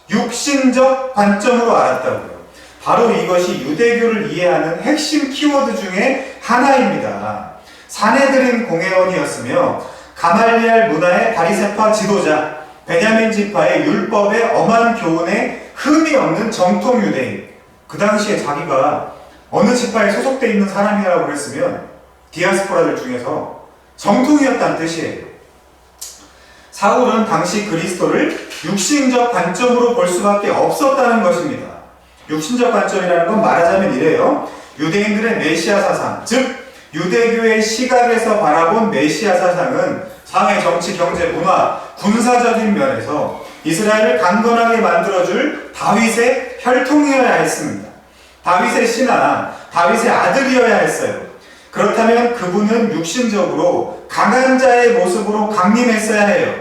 육신적 관점으로 알았다고요. 바로 이것이 유대교를 이해하는 핵심 키워드 중에 하나입니다. 사내들인 공회원이었으며 가말리알 문화의 바리새파 지도자, 베냐민 지파의 율법의 엄한 교훈에 흠이 없는 정통 유대인. 그 당시에 자기가 어느 지파에 소속되어 있는 사람이라고 그랬으면 디아스포라들 중에서 정통이었다는 뜻이에요. 사울은 당시 그리스도를 육신적 관점으로 볼 수밖에 없었다는 것입니다. 육신적 관점이라는 건 말하자면 이래요. 유대인들의 메시아 사상, 즉 유대교의 시각에서 바라본 메시아 사상은 사회, 정치, 경제, 문화, 군사적인 면에서 이스라엘을 강건하게 만들어줄 다윗의 혈통이어야 했습니다. 다윗의 신하, 다윗의 아들이어야 했어요. 그렇다면 그분은 육신적으로 강한 자의 모습으로 강림했어야 해요.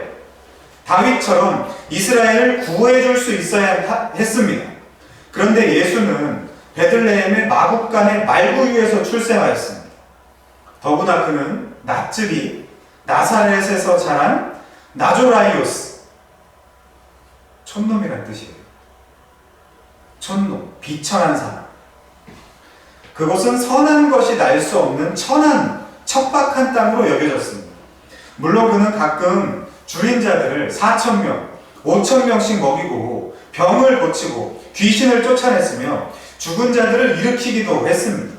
다윗처럼 이스라엘을 구해줄 수 있어야 했습니다. 그런데 예수는 베들레헴의 마국간의 말구유에서 출생하였습니다. 더구나 그는 낫즈리, 나사렛에서 자란 나조라이오스, 촌놈이란 뜻이에요. 촌놈, 비천한 사람. 그곳은 선한 것이 날 수 없는 천한, 척박한 땅으로 여겨졌습니다. 물론 그는 가끔 줄인 자들을 4,000명, 5,000명씩 먹이고 병을 고치고 귀신을 쫓아냈으며 죽은 자들을 일으키기도 했습니다.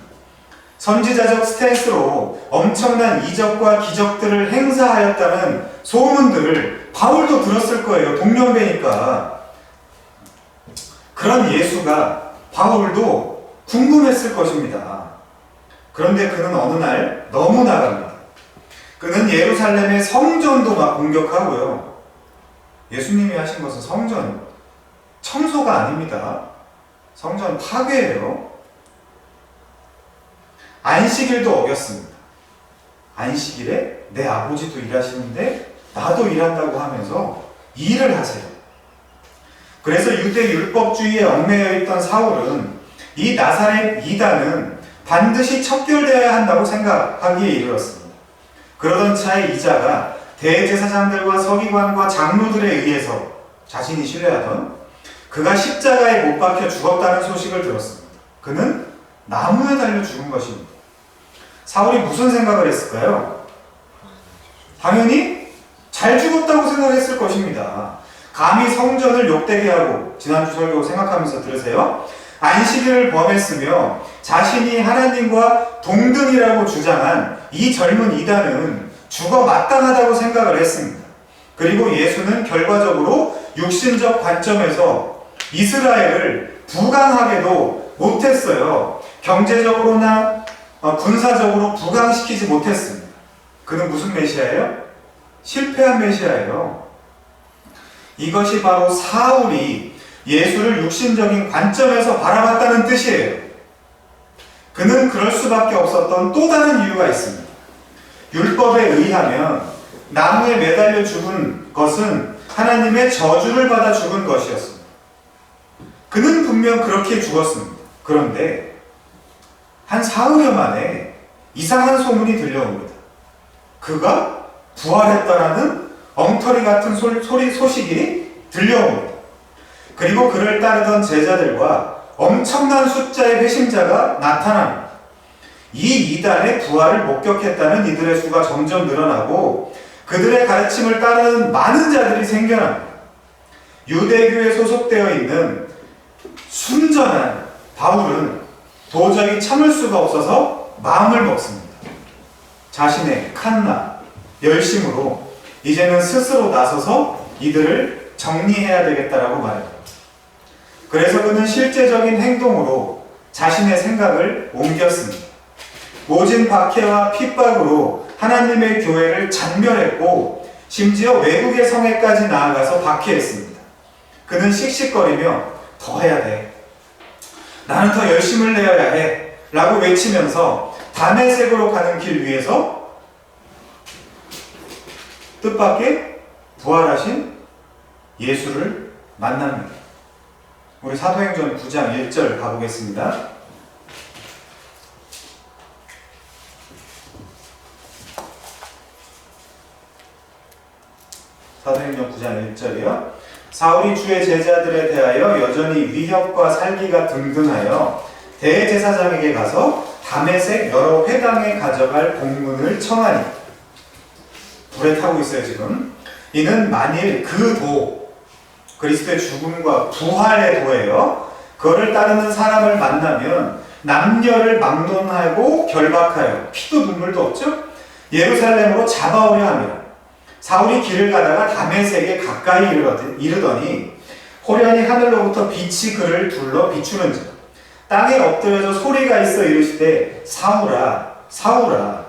선지자적 스탠스로 엄청난 이적과 기적들을 행사하였다는 소문들을 바울도 들었을 거예요. 동년배니까. 그런 예수가 바울도 궁금했을 것입니다. 그런데 그는 어느 날 너무 나갑니다. 그는 예루살렘의 성전도 막 공격하고요. 예수님이 하신 것은 성전 청소가 아닙니다. 성전 파괴예요. 안식일도 어겼습니다. 안식일에 내 아버지도 일하시는데 나도 일한다고 하면서 일을 하세요. 그래서 유대 율법주의에 얽매여 있던 사울은 이 나사렛 이단은 반드시 척결되어야 한다고 생각하기에 이르렀습니다. 그러던 차에 이자가 대제사장들과 서기관과 장로들에 의해서 자신이 신뢰하던 그가 십자가에 못 박혀 죽었다는 소식을 들었습니다. 그는 나무에 달려 죽은 것입니다. 사울이 무슨 생각을 했을까요? 당연히 잘 죽었다고 생각했을 것입니다. 감히 성전을 욕되게 하고, 지난주 설교 생각하면서 들으세요. 안식일을 범했으며 자신이 하나님과 동등이라고 주장한 이 젊은 이단은 죽어 마땅하다고 생각을 했습니다. 그리고 예수는 결과적으로 육신적 관점에서 이스라엘을 부강하게도 못했어요. 경제적으로나 군사적으로 부강시키지 못했습니다. 그는 무슨 메시아예요? 실패한 메시아예요. 이것이 바로 사울이 예수를 육신적인 관점에서 바라봤다는 뜻이에요. 그는 그럴 수밖에 없었던 또 다른 이유가 있습니다. 율법에 의하면 나무에 매달려 죽은 것은 하나님의 저주를 받아 죽은 것이었습니다. 그는 분명 그렇게 죽었습니다. 그런데 한 사흘여 만에 이상한 소문이 들려옵니다. 그가 부활했다라는 엉터리 같은 소식이 들려옵니다. 그리고 그를 따르던 제자들과 엄청난 숫자의 회심자가 나타납니다. 이 이단의 부활을 목격했다는 이들의 수가 점점 늘어나고 그들의 가르침을 따르는 많은 자들이 생겨납니다. 유대교에 소속되어 있는 순전한 바울은 도저히 참을 수가 없어서 마음을 먹습니다. 자신의 칸나, 열심으로 이제는 스스로 나서서 이들을 정리해야 되겠다라고 말합니다. 그래서 그는 실제적인 행동으로 자신의 생각을 옮겼습니다. 모진 박해와 핍박으로 하나님의 교회를 잔멸했고 심지어 외국의 성에까지 나아가서 박해했습니다. 그는 씩씩거리며 더 해야 돼. 나는 더 열심을 내어야 해. 라고 외치면서 다메섹으로 가는 길 위에서 뜻밖의 부활하신 예수를 만납니다. 우리 사도행전 9장 1절 가보겠습니다. 사도행전 9장 1절이요. 사울이 주의 제자들에 대하여 여전히 위협과 살기가 등등하여 대제사장에게 가서 다메섹 여러 회당에 가져갈 공문을 청하니. 불에 타고 있어요 지금. 이는 만일 그 도, 그리스도의 죽음과 부활의 도예요. 그거를 따르는 사람을 만나면 남녀를 막론하고 결박하여 피도 눈물도 없죠? 예루살렘으로 잡아오려 합니다. 사울이 길을 가다가 다메섹에 가까이 이르더니 호련히 하늘로부터 빛이 그를 둘러 비추는지라. 땅에 엎드려져 소리가 있어 이르시되 사울아 사울아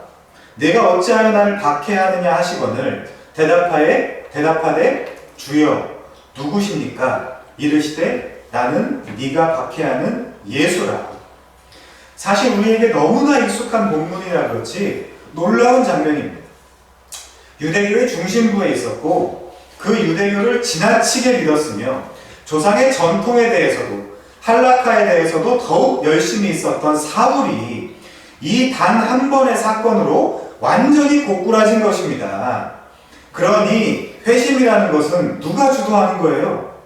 내가 어찌하여 나를 박해하느냐 하시거늘 대답하되 주여 누구십니까? 이르시되 나는 네가 박해하는 예수라. 사실 우리에게 너무나 익숙한 본문이라 그렇지 놀라운 장면입니다. 유대교의 중심부에 있었고 그 유대교를 지나치게 믿었으며 조상의 전통에 대해서도 할라카에 대해서도 더욱 열심히 있었던 사울이 이 단 한 번의 사건으로 완전히 고꾸라진 것입니다. 그러니 회심이라는 것은 누가 주도하는 거예요?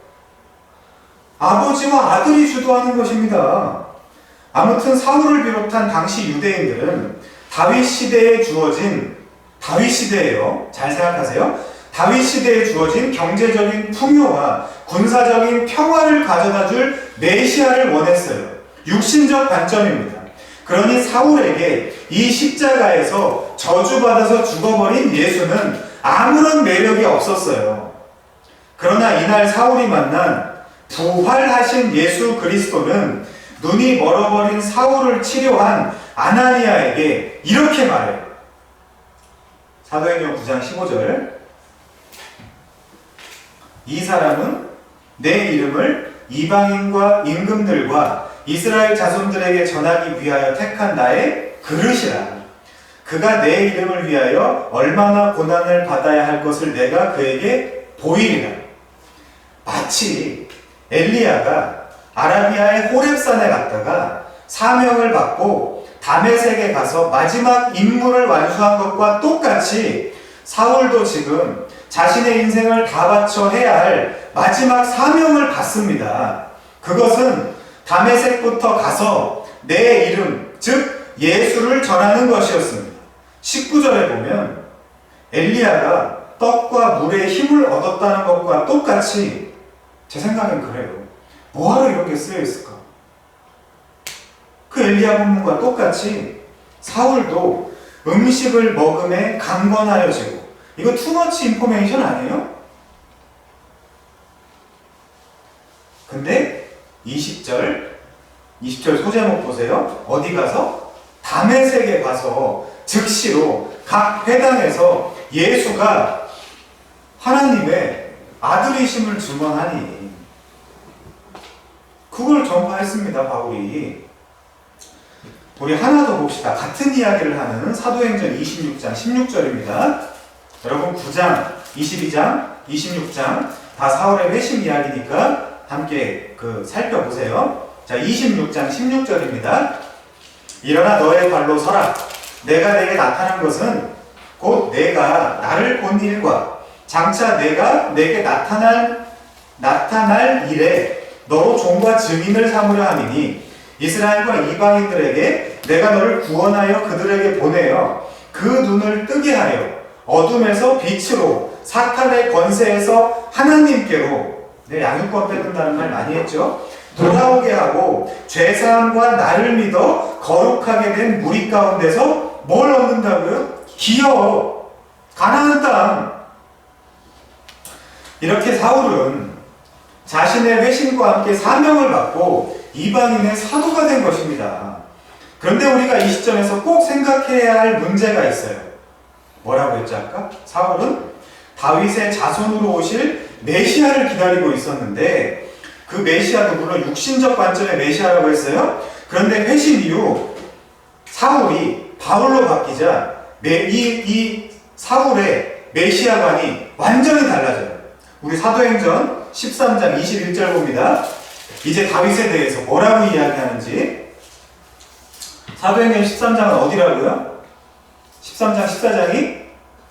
아버지와 아들이 주도하는 것입니다. 아무튼 사울을 비롯한 당시 유대인들은 다윗 시대에 주어진 다윗 시대예요. 잘 생각하세요. 다윗 시대에 주어진 경제적인 풍요와 군사적인 평화를 가져다 줄 메시아를 원했어요. 육신적 관점입니다. 그러니 사울에게 이 십자가에서 저주받아서 죽어버린 예수는 아무런 매력이 없었어요. 그러나 이날 사울이 만난 부활하신 예수 그리스도는 눈이 멀어버린 사울을 치료한 아나니아에게 이렇게 말해요. 사도행전 9장 15절. 이 사람은 내 이름을 이방인과 임금들과 이스라엘 자손들에게 전하기 위하여 택한 나의 그릇이라. 그가 내 이름을 위하여 얼마나 고난을 받아야 할 것을 내가 그에게 보이리라. 마치 엘리야가 아라비아의 호렙산에 갔다가 사명을 받고 다메섹에 가서 마지막 임무를 완수한 것과 똑같이 사울도 지금 자신의 인생을 다 바쳐 해야 할 마지막 사명을 받습니다. 그것은 다메섹부터 가서 내 이름, 즉 예수를 전하는 것이었습니다. 19절에 보면 엘리야가 떡과 물의 힘을 얻었다는 것과 똑같이 제 생각엔 그래요. 뭐하러 이렇게 쓰여 있을까? 그 엘리야 본문과 똑같이 사울도 음식을 먹음에 강건하여지고, 이거 투머치 인포메이션 아니에요? 근데 20절 소제목 보세요. 어디 가서? 다메섹에 가서 즉시로 각 회당에서 예수가 하나님의 아들이심을 증언하니 그걸 전파했습니다. 바울이. 우리 하나 더 봅시다. 같은 이야기를 하는 사도행전 26장 16절입니다. 여러분 9장, 22장, 26장 다 사울의 회심 이야기니까 함께 살펴보세요. 자, 26장 16절입니다. 일어나 너의 발로 서라. 내가 내게 나타난 것은 곧 내가 나를 본 일과 장차 내가 내게 나타날 일에 너로 종과 증인을 삼으려 함이니 이스라엘과 이방인들에게 내가 너를 구원하여 그들에게 보내어 그 눈을 뜨게 하여 어둠에서 빛으로 사탄의 권세에서 하나님께로, 양육권 뺏는다는 말 많이 했죠. 돌아오게 하고 죄사함과 나를 믿어 거룩하게 된 무리 가운데서 뭘 얻는다고요? 기업, 가나안 땅. 이렇게 사울은 자신의 회심과 함께 사명을 받고 이방인의 사도가 된 것입니다. 그런데 우리가 이 시점에서 꼭 생각해야 할 문제가 있어요. 뭐라고 했죠 아까? 사울은 다윗의 자손으로 오실 메시아를 기다리고 있었는데 그 메시아도 물론 육신적 관점의 메시아라고 했어요. 그런데 회심 이후 사울이 바울로 바뀌자 이 사울의 메시아관이 완전히 달라져요. 우리 사도행전 13장 21절 봅니다. 이제 다윗에 대해서 뭐라고 이야기하는지. 사도행전 13장은 어디라고요? 13장 14장이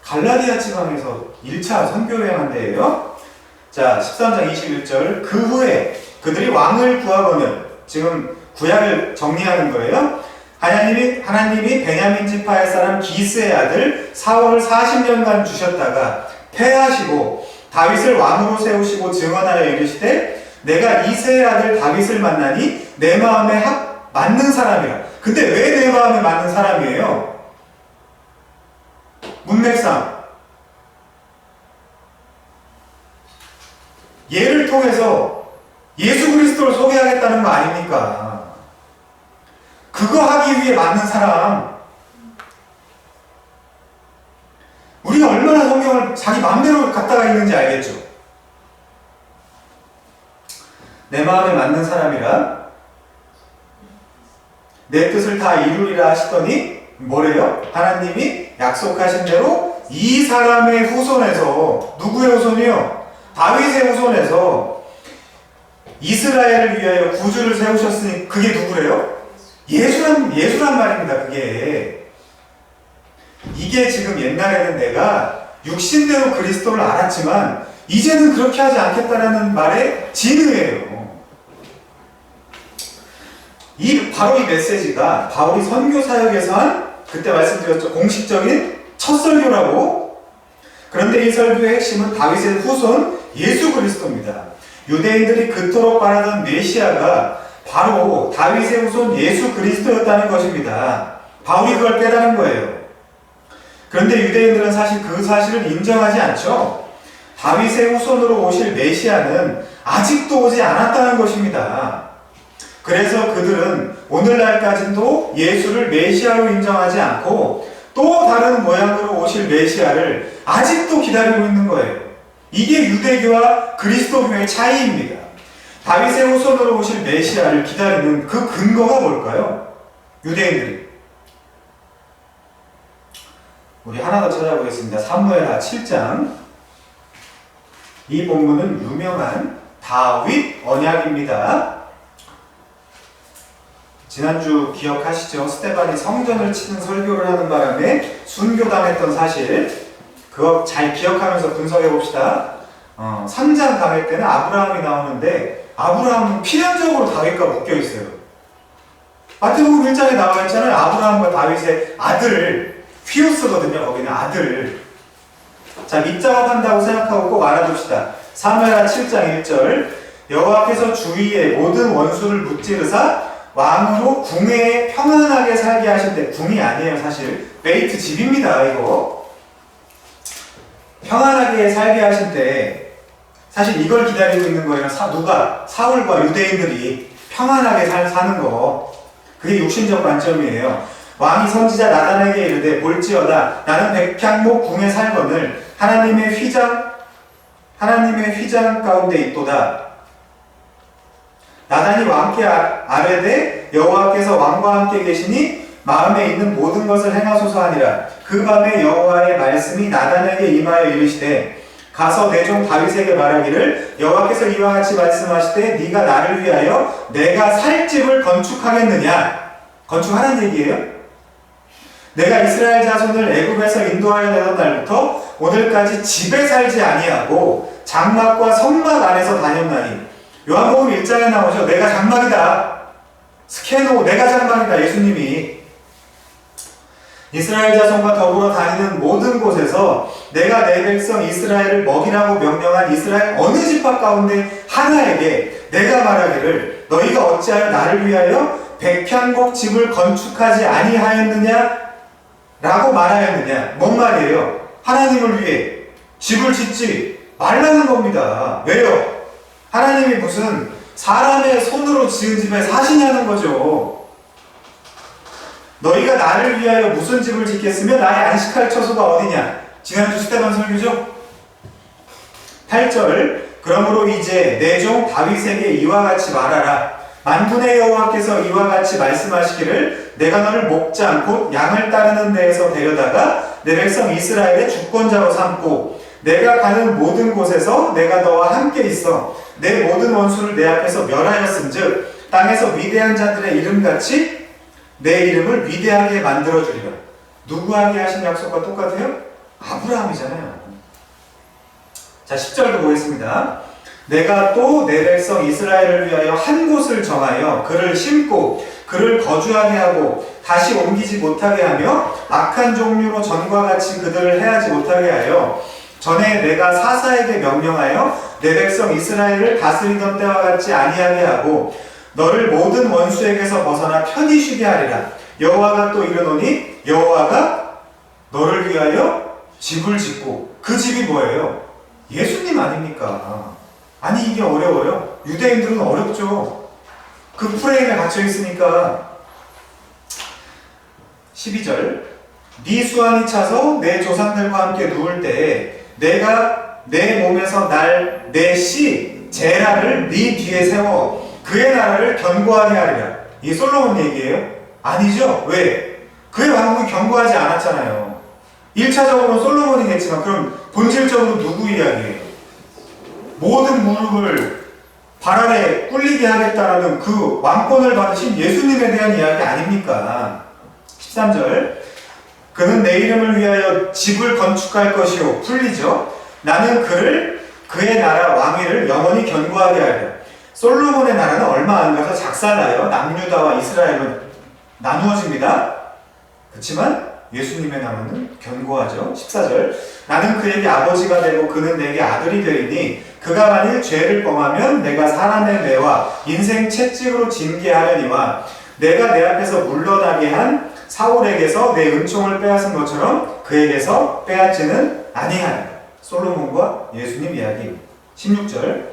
갈라디아 지방에서 1차 선교여행한 데예요. 자, 13장 21절. 그 후에 그들이 왕을 구하거늘, 지금 구약을 정리하는 거예요. 하나님이 베냐민 지파의 사람 기스의 아들 사울을 40년간 주셨다가 패하시고 다윗을 왕으로 세우시고 증언하여 이르시되 내가 이새의 아들 다윗을 만나니 내 마음에 맞는 사람이라. 근데 왜 내 마음에 맞는 사람이에요? 문맥상 얘를 통해서 예수 그리스도를 소개하겠다는 거 아닙니까? 그거 하기 위해 만든 사람. 우리가 얼마나 성경을 자기 마음대로 갖다가 읽는지 알겠죠? 내 마음에 맞는 사람이라 내 뜻을 다 이루리라 하시더니 뭐래요? 하나님이 약속하신 대로 이 사람의 후손에서, 누구의 후손이요? 다윗의 후손에서 이스라엘을 위하여 구주를 세우셨으니 그게 누구래요? 예수란 말입니다. 이게 지금 옛날에는 내가 육신대로 그리스도를 알았지만 이제는 그렇게 하지 않겠다라는 말의 진의예요. 바로 이 메시지가 바울이 선교 사역에서 한, 그때 말씀드렸죠, 공식적인 첫 설교라고. 그런데 이 설교의 핵심은 다윗의 후손 예수 그리스도입니다. 유대인들이 그토록 바라던 메시아가 바로 다윗의 후손 예수 그리스도였다는 것입니다. 바울이 그걸 깨달은 거예요. 그런데 유대인들은 사실 그 사실을 인정하지 않죠. 다윗의 후손으로 오실 메시아는 아직도 오지 않았다는 것입니다. 그래서 그들은 오늘날까지도 예수를 메시아로 인정하지 않고 또 다른 모양으로 오실 메시아를 아직도 기다리고 있는 거예요. 이게 유대교와 그리스도교의 차이입니다. 다윗의 후손으로 오실 메시아를 기다리는 그 근거가 뭘까요? 유대인들이. 우리 하나 더 찾아보겠습니다. 사무엘하 7장. 이 본문은 유명한 다윗 언약입니다. 지난주 기억하시죠? 스데반이 성전을 치는 설교를 하는 바람에 순교당했던 사실, 그거 잘 기억하면서 분석해 봅시다. 3장 강의 때는 아브라함이 나오는데 아브라함은 필연적으로 다윗과 묶여 있어요. 마태복음 1장에 나와 있잖아요. 아브라함과 다윗의 아들, 휘우스거든요. 거기는 아들. 자, 밑작업한다고 생각하고 꼭 알아둡시다. 사무엘하 7장 1절. 여호와께서 주위에 모든 원수를 무찌르사 왕으로 궁에 평안하게 살게 하실 때, 궁이 아니에요 사실, 베이트 집입니다. 이거 평안하게 살게 하실 때 사실 이걸 기다리고 있는 거예요. 누가? 사울과 유대인들이 평안하게 사는 거. 그게 육신적 관점이에요. 왕이 선지자 나단에게 이르되 볼지어다 나는 백향목 궁에 살거늘 하나님의 휘장 가운데 있도다. 나단이 왕께 아뢰되 여호와께서 왕과 함께 계시니 마음에 있는 모든 것을 행하소서 하니라. 그 밤에 여호와의 말씀이 나단에게 임하여 이르시되 가서 내 종 다윗에게 말하기를 여호와께서 이와 같이 말씀하시되 네가 나를 위하여 내가 살 집을 건축하겠느냐. 건축하는 얘기예요. 내가 이스라엘 자손을 애굽에서 인도하여 내던 날부터 오늘까지 집에 살지 아니하고 장막과 성막 안에서 다녔나니. 요한복음 1장에 나오죠. 내가 장막이다. 스케노, 내가 장막이다. 예수님이 이스라엘 자손과 더불어 다니는 모든 곳에서 내가 내 백성 이스라엘을 먹이라고 명령한 이스라엘 어느 지파 가운데 하나에게 내가 말하기를 너희가 어찌하여 나를 위하여 백향곡 집을 건축하지 아니하였느냐? 라고 말하였느냐? 뭔 말이에요? 하나님을 위해 집을 짓지 말라는 겁니다. 왜요? 하나님이 무슨 사람의 손으로 지은 집에 사시냐는 거죠. 너희가 나를 위하여 무슨 집을 짓겠으며 나의 안식할 처소가 어디냐? 지난주 스데반 설교죠? 8절. 그러므로 이제 내 종 다윗에게 이와 같이 말하라. 만군의 여호와께서 이와 같이 말씀하시기를 내가 너를 목장 곧 양을 따르는 데에서 데려다가 내 백성 이스라엘의 주권자로 삼고 내가 가는 모든 곳에서 내가 너와 함께 있어 내 모든 원수를 내 앞에서 멸하였음즉 땅에서 위대한 자들의 이름같이 내 이름을 위대하게 만들어주리라. 누구에게 하신 약속과 똑같아요? 아브라함이잖아요. 자, 10절도 보겠습니다. 내가 또 내 백성 이스라엘을 위하여 한 곳을 정하여 그를 심고 그를 거주하게 하고 다시 옮기지 못하게 하며 악한 종류로 전과 같이 그들을 해하지 못하게 하여 전에 내가 사사에게 명령하여 내 백성 이스라엘을 다스리던 때와 같이 아니하게 하고 너를 모든 원수에게서 벗어나 편히 쉬게 하리라. 여호와가 또 이르노니 여호와가 너를 위하여 집을 짓고 그 집이 뭐예요? 예수님 아닙니까? 아니 이게 어려워요. 유대인들은 어렵죠. 그 프레임에 갇혀 있으니까. 12절 네 수완이 차서 내 조상들과 함께 누울 때에 내가 내 몸에서 날 내 씨 제라를 네 뒤에 세워 그의 나라를 견고하게 하리라. 이게 솔로몬 얘기예요? 아니죠. 왜? 그의 왕국이 견고하지 않았잖아요. 1차적으로는 솔로몬이겠지만 그럼 본질적으로 누구 이야기예요? 모든 무릎을 발 아래 꿇리게 하겠다라는 그 왕권을 받으신 예수님에 대한 이야기 아닙니까? 13절 그는 내 이름을 위하여 집을 건축할 것이요. 풀리죠. 나는 그의 나라 왕위를 영원히 견고하게 하리라. 솔로몬의 나라는 얼마 안 가서 작살나요. 남유다와 이스라엘은 나누어집니다. 그렇지만 예수님의 나라는 견고하죠. 14절 나는 그에게 아버지가 되고 그는 내게 아들이 되리니 그가 만일 죄를 범하면 내가 사람의 매와 인생 채찍으로 징계하려니와 내가 내 앞에서 물러나게 한 사울에게서 내 은총을 빼앗은 것처럼 그에게서 빼앗지는 아니하리라. 솔로몬과 예수님 이야기. 16절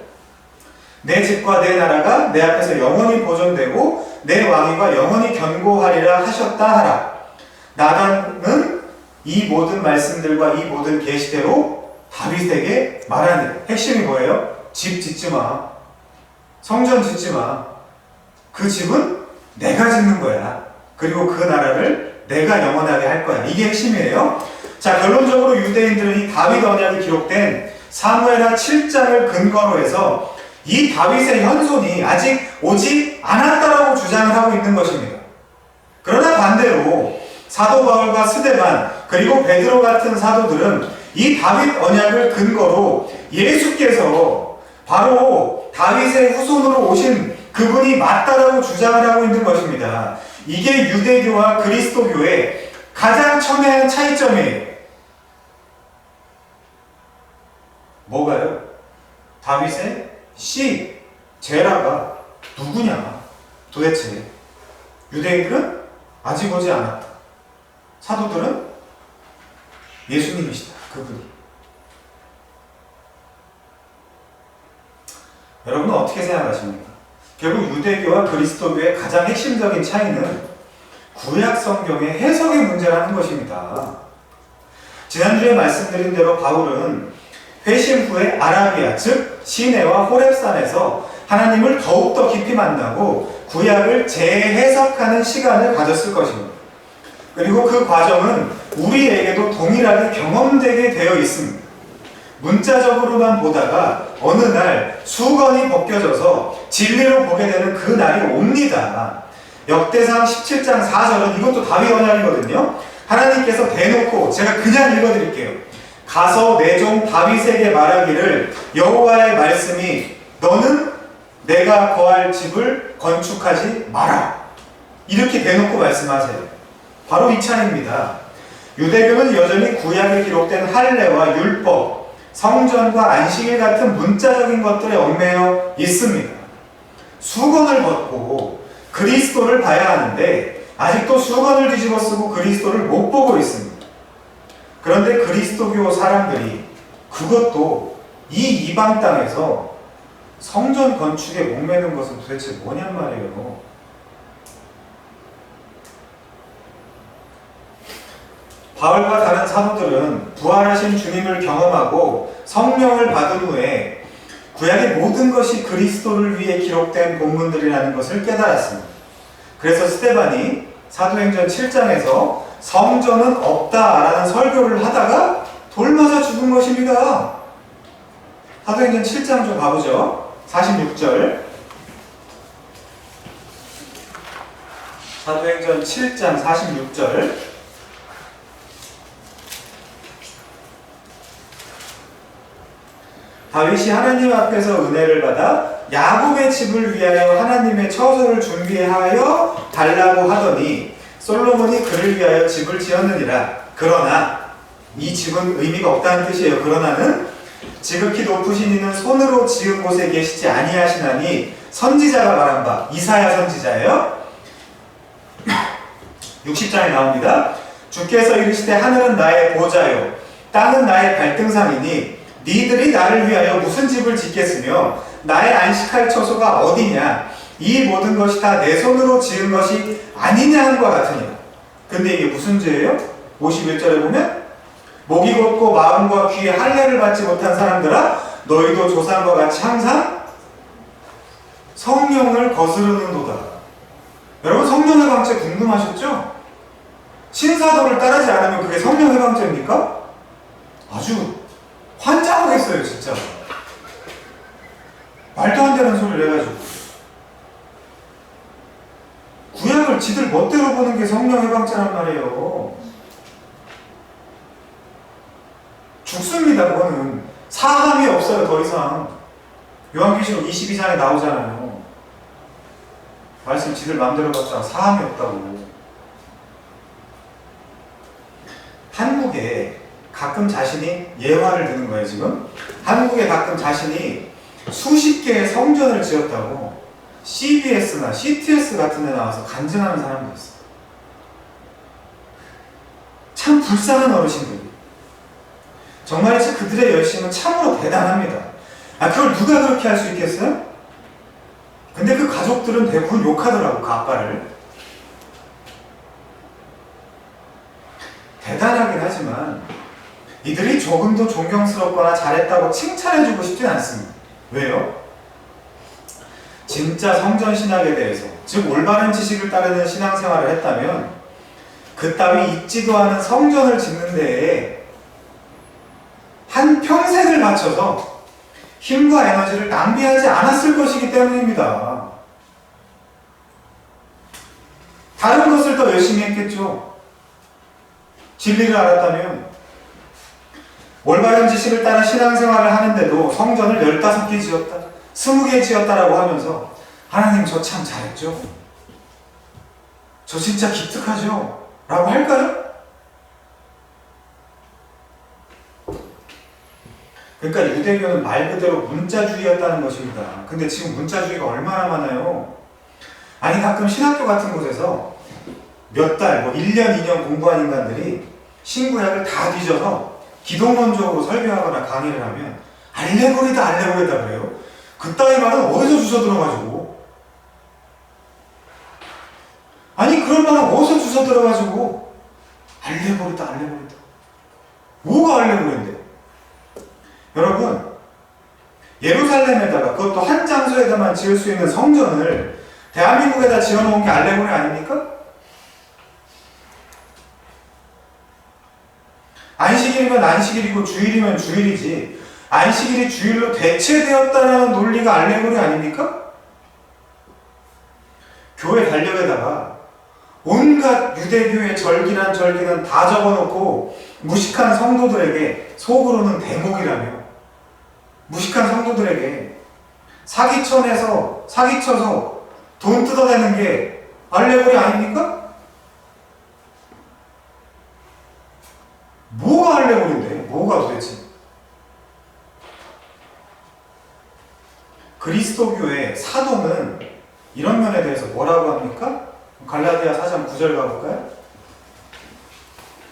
내 집과 내 나라가 내 앞에서 영원히 보존되고 내 왕위가 영원히 견고하리라 하셨다 하라. 나단은 이 모든 말씀들과 이 모든 계시대로 다윗에게 말하니 핵심이 뭐예요? 집 짓지 마. 성전 짓지 마. 그 집은 내가 짓는 거야. 그리고 그 나라를 내가 영원하게 할 거야. 이게 핵심이에요. 자, 결론적으로 유대인들은 이 다윗 언약이 기록된 사무엘하 7장을 근거로 해서 이 다윗의 현손이 아직 오지 않았다라고 주장을 하고 있는 것입니다. 그러나 반대로 사도 바울과 스데반 그리고 베드로 같은 사도들은 이 다윗 언약을 근거로 예수께서 바로 다윗의 후손으로 오신 그분이 맞다라고 주장을 하고 있는 것입니다. 이게 유대교와 그리스도교의 가장 첨예한 차이점이에요. 뭐가요? 다윗의 씨, 제라가 누구냐? 도대체 유대인들은 아직 오지 않았다. 사도들은 예수님이시다. 그분이. 여러분은 어떻게 생각하십니까? 결국 유대교와 그리스도교의 가장 핵심적인 차이는 구약 성경의 해석의 문제라는 것입니다. 지난주에 말씀드린 대로 바울은 회심 후에 아라비아, 즉 시내와 호렙산에서 하나님을 더욱더 깊이 만나고 구약을 재해석하는 시간을 가졌을 것입니다. 그리고 그 과정은 우리에게도 동일하게 경험되게 되어 있습니다. 문자적으로만 보다가 어느 날 수건이 벗겨져서 진리로 보게 되는 그 날이 옵니다. 역대상 17장 4절은 이것도 다윗 언약이거든요. 하나님께서 대놓고 제가 그냥 읽어드릴게요. 가서 내 종 다윗에게 말하기를 여호와의 말씀이 너는 내가 거할 집을 건축하지 마라. 이렇게 대놓고 말씀하세요. 바로 이 차이입니다. 유대교는 여전히 구약에 기록된 할례와 율법, 성전과 안식일 같은 문자적인 것들에 얽매여 있습니다. 수건을 벗고 그리스도를 봐야 하는데 아직도 수건을 뒤집어 쓰고 그리스도를 못 보고 있습니다. 그런데 그리스도교 사람들이 그것도 이 이방 땅에서 성전 건축에 목매는 것은 도대체 뭐냔 말이에요. 바울과 다른 사도들은 부활하신 주님을 경험하고 성령을 받은 후에 구약의 모든 것이 그리스도를 위해 기록된 본문들이라는 것을 깨달았습니다. 그래서 스데반이 사도행전 7장에서 성전은 없다라는 설교를 하다가 돌 맞아 죽은 것입니다. 사도행전 7장 좀 가보죠. 46절. 사도행전 7장 46절. 다윗이 하나님 앞에서 은혜를 받아 야곱의 집을 위하여 하나님의 처소를 준비하여 달라고 하더니 솔로몬이 그를 위하여 집을 지었느니라. 그러나 이 집은 의미가 없다는 뜻이에요. 그러나는 지극히 높으신 이는 손으로 지은 곳에 계시지 아니하시나니 선지자가 말한 바 이사야 선지자예요. 60장에 나옵니다. 주께서 이르시되 하늘은 나의 보좌요 땅은 나의 발등상이니 니들이 나를 위하여 무슨 집을 짓겠으며 나의 안식할 처소가 어디냐? 이 모든 것이 다 내 손으로 지은 것이 아니냐 함과 같으니라. 근데 이게 무슨 죄예요? 51절에 보면 목이 곧고 마음과 귀에 할례를 받지 못한 사람들아 너희도 조상과 같이 항상 성령을 거스르는도다. 여러분 성령 해방죄 궁금하셨죠? 신사도를 따르지 않으면 그게 성령 해방죄입니까? 아주 환장하겠어요 진짜. 말도 안 되는 소리를 해가지고 구약을 지들 멋대로 보는 게 성령 해방죄란 말이에요. 죽습니다. 그거는 사함이 없어요. 더 이상. 요한계시록 22장에 나오잖아요. 말씀 지들 마음대로 갖다가 사함이 없다고. 한국에 가끔 자신이 예화를 드는 거예요 지금. 한국에 가끔 자신이 수십 개의 성전을 지었다고 CBS나 CTS 같은 데 나와서 간증하는 사람도 있어요. 참 불쌍한 어르신들이. 정말이지 그들의 열심은 참으로 대단합니다. 그걸 누가 그렇게 할 수 있겠어요? 근데 그 가족들은 대부분 욕하더라고, 그 아빠를. 대단하긴 하지만 이들이 조금도 존경스럽거나 잘했다고 칭찬해주고 싶진 않습니다. 왜요? 진짜 성전신학에 대해서, 즉 올바른 지식을 따르는 신앙생활을 했다면 그따위 있지도 않은 성전을 짓는 데에 한 평생을 바쳐서 힘과 에너지를 낭비하지 않았을 것이기 때문입니다. 다른 것을 더 열심히 했겠죠. 진리를 알았다면 올바른 지식을 따라 신앙생활을 하는데도 성전을 15개 지었다, 20개 지었다라고 하면서 하나님 저 참 잘했죠? 저 진짜 기특하죠? 라고 할까요? 그러니까 유대교는 말 그대로 문자주의였다는 것입니다. 근데 지금 문자주의가 얼마나 많아요? 아니 가끔 신학교 같은 곳에서 몇 달, 1년, 2년 공부한 인간들이 신구약을 다 뒤져서 기독론적으로 설교하거나 강의를 하면 알레고리다 그래요. 그따위 말은 어디서 주워들어가지고, 아니 그런 말은 어디서 주워들어가지고 알레고리다 뭐가 알레고리인데? 여러분, 예루살렘에다가 그것도 한 장소에다만 지을 수 있는 성전을 대한민국에다 지어놓은 게 알레고리 아닙니까? 안식일이면 안식일이고 주일이면 주일이지 안식일이 주일로 대체되었다는 논리가 알레고리 아닙니까? 교회 달력에다가 온갖 유대교의 절기는 다 적어놓고 무식한 성도들에게 속으로는 대목이라며 무식한 성도들에게 사기쳐서 돈 뜯어내는 게 알레고리 아닙니까? 뭐가 알레고리인데? 뭐가 도대체? 그리스도교의 사도는 이런 면에 대해서 뭐라고 합니까? 갈라디아 4장 9절 가볼까요?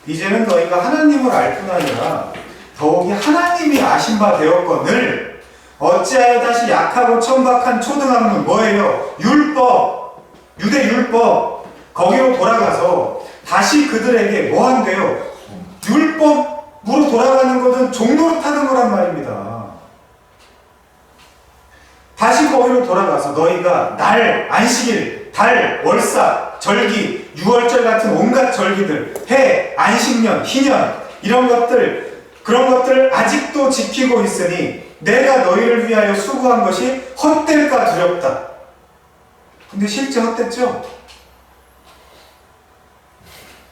이제는 너희가 하나님을 알 뿐 아니라 더욱이 하나님이 아신 바 되었거늘 어찌하여 다시 약하고 천박한 초등학문 뭐예요? 율법, 유대 율법 거기로 돌아가서 다시 그들에게 뭐 한대요? 율법으로 돌아가는 것은 종노릇하는 거란 말입니다. 다시 거기로 돌아가서 너희가 날, 안식일, 달, 월사, 절기, 유월절 같은 온갖 절기들, 해, 안식년, 희년 이런 것들, 그런 것들을 아직도 지키고 있으니 내가 너희를 위하여 수고한 것이 헛될까 두렵다. 근데 실제 헛됐죠?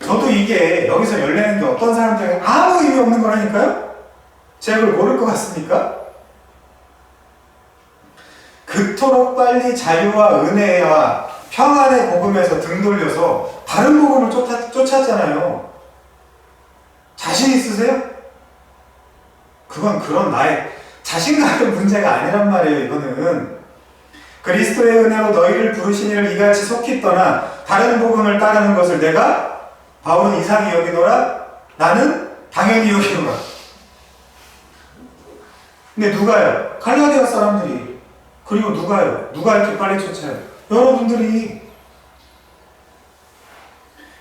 저도 이게 여기서 열리는 게 어떤 사람들에게 아무 의미 없는 거라니까요? 제가 그걸 모를 것 같습니까? 그토록 빨리 자유와 은혜와 평안의 복음에서 등 돌려서 다른 복음을 쫓았잖아요. 자신 있으세요? 그건 그런 나의 자신감의 문제가 아니란 말이에요. 이거는 그리스도의 은혜로 너희를 부르신 이를 이같이 속히 떠나 다른 복음을 따르는 것을 내가 바울은 이상히 여기노라 나는 당연히 여기노라. 근데 누가요? 갈라디아 사람들이. 그리고 누가요? 누가 이렇게 빨리 쫓아요? 여러분들이.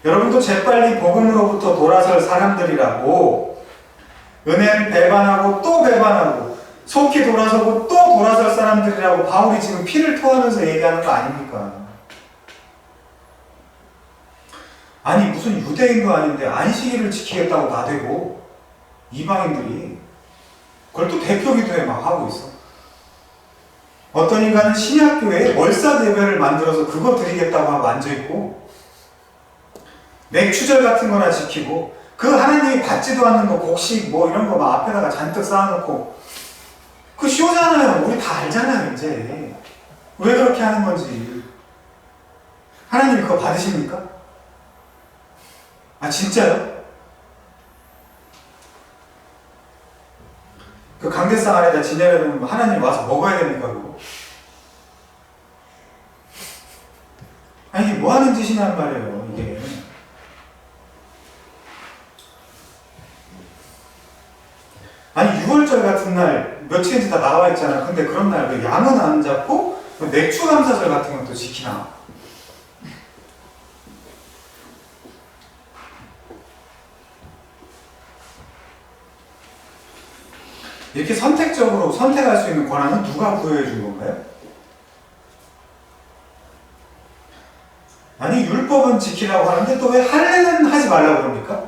여러분도 재빨리 복음으로부터 돌아설 사람들이라고. 은혜를 배반하고 또 배반하고 속히 돌아서고 또 돌아설 사람들이라고 바울이 지금 피를 토하면서 얘기하는 거 아닙니까? 아니 무슨 유대인도 아닌데 안식일을 지키겠다고 나대고 이방인들이 그걸 또 대표기도회 막 하고 있어. 어떤 인간은 신약교회에 월사 예배를 만들어서 그거 드리겠다고 하고 앉아있고 맥추절 같은 거나 지키고 그 하나님이 받지도 않는 거 곡식 뭐 이런 거 막 앞에다가 잔뜩 쌓아놓고 그 쇼잖아요. 우리 다 알잖아요 이제. 왜 그렇게 하는 건지. 하나님이 그거 받으십니까? 아 진짜요? 그 강대상 안에다 진열해 놓으면 하나님 와서 먹어야 됩니까 그거? 아니 이게 뭐 하는 짓이냐는 말이에요 이게. 아니 6월절 같은 날 며칠인지 다 나와 있잖아. 근데 그런 날 그 양은 안 잡고 맥주 감사절 같은 것도 지키나? 이렇게 선택적으로 선택할 수 있는 권한은 누가 부여해 준 건가요? 아니 율법은 지키라고 하는데 또 왜 할례는 하지 말라고 그럽니까?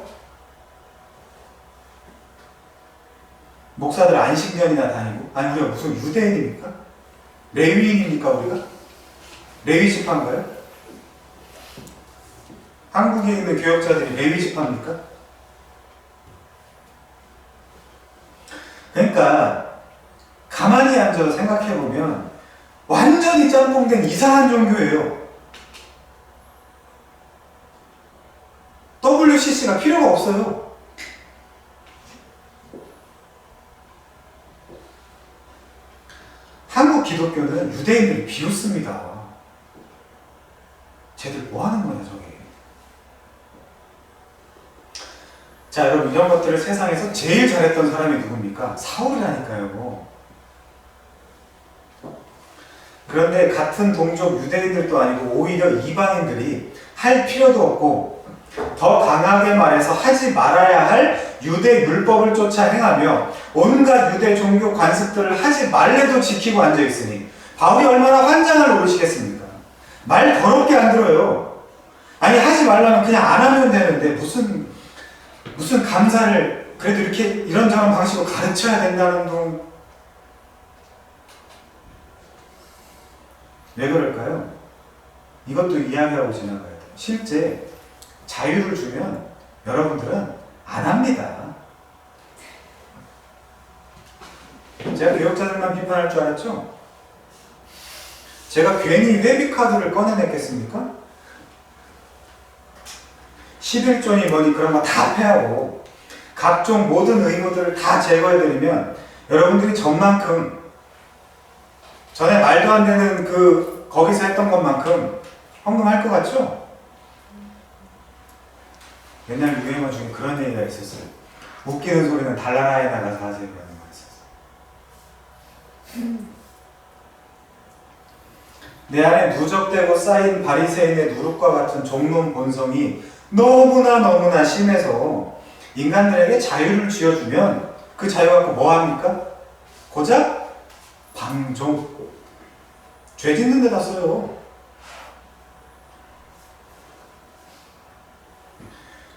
목사들 안식년이나 다니고. 아니 우리가 무슨 유대인입니까? 레위인입니까 우리가? 레위 지파인가요? 한국에 있는 교역자들이 레위 지파입니까? 그러니까 가만히 앉아서 생각해보면 완전히 짬뽕된 이상한 종교예요. WCC가 필요가 없어요. 한국 기독교는 유대인들이 비웃습니다. 쟤들 뭐 하는 거냐 저게. 자 여러분 이런 것들을 세상에서 제일 잘했던 사람이 누굽니까? 사울이라니까요. 그런데 같은 동족 유대인들도 아니고 오히려 이방인들이 할 필요도 없고 더 강하게 말해서 하지 말아야 할 유대 율법을 쫓아 행하며 온갖 유대 종교 관습들을 하지 말래도 지키고 앉아있으니 바울이 얼마나 환장을 노리시겠습니까? 말 더럽게 안 들어요. 아니 하지 말라면 그냥 안 하면 되는데 무슨 감사를 그래도 이렇게 이런저런 방식으로 가르쳐야 된다는 둥. 왜 그럴까요? 이것도 이야기하고 지나가야 돼요. 실제 자유를 주면 여러분들은 안 합니다. 제가 교역자들만 비판할 줄 알았죠? 제가 괜히 회비카드를 꺼내냈겠습니까? 11조니 뭐니 그런 거 다 폐하고 각종 모든 의무들을 다 제거해드리면 여러분들이 전만큼 전에 말도 안 되는 거기서 했던 것만큼 헌금할 것 같죠? 옛날 유행어 중에 그런 얘기가 있었어요. 웃기는 소리는 달나라에 나가서 하세요. 라는 거 있었어요. 내 안에 누적되고 쌓인 바리새인의 누룩과 같은 종론 본성이 너무나 심해서 인간들에게 자유를 쥐어주면 그 자유 갖고 뭐 합니까? 고작 방종. 죄 짓는 데다 써요.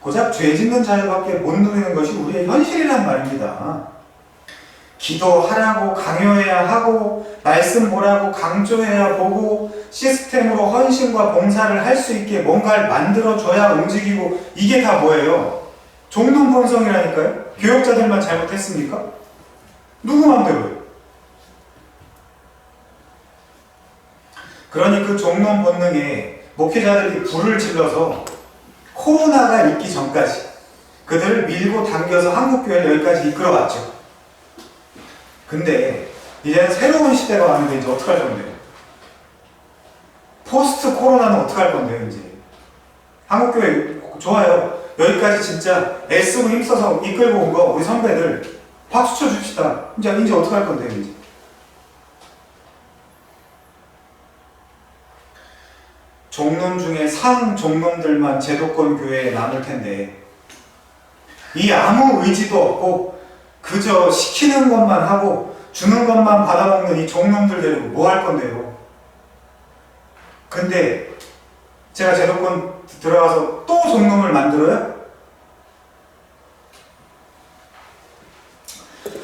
고작 죄 짓는 자유밖에 못 누리는 것이 우리의 현실이란 말입니다. 기도하라고 강요해야 하고 말씀 보라고 강조해야 보고 시스템으로 헌신과 봉사를 할 수 있게 뭔가를 만들어줘야 움직이고 이게 다 뭐예요? 종론 본성이라니까요? 교역자들만 잘못했습니까? 누구 맘대로요? 그러니 그 종론 본능에 목회자들이 불을 질러서 코로나가 있기 전까지 그들을 밀고 당겨서 한국교회를 여기까지 이끌어왔죠. 근데 이제는 새로운 시대가 왔는데 이제 어떡할 건데요? 포스트 코로나는 어떡할 건데요 이제? 한국교회 좋아요. 여기까지 진짜 애쓰고 힘써서 이끌고 온 거 우리 선배들 박수 쳐줍시다. 이제 어떻게 할 건데요, 이제? 종놈 중에 상종놈들만 제도권 교회에 남을 텐데, 이 아무 의지도 없고, 그저 시키는 것만 하고, 주는 것만 받아먹는 이 종놈들 데리고 뭐 할 건데요? 근데, 제가 제도권 들어가서 또 종놈을 만들어요?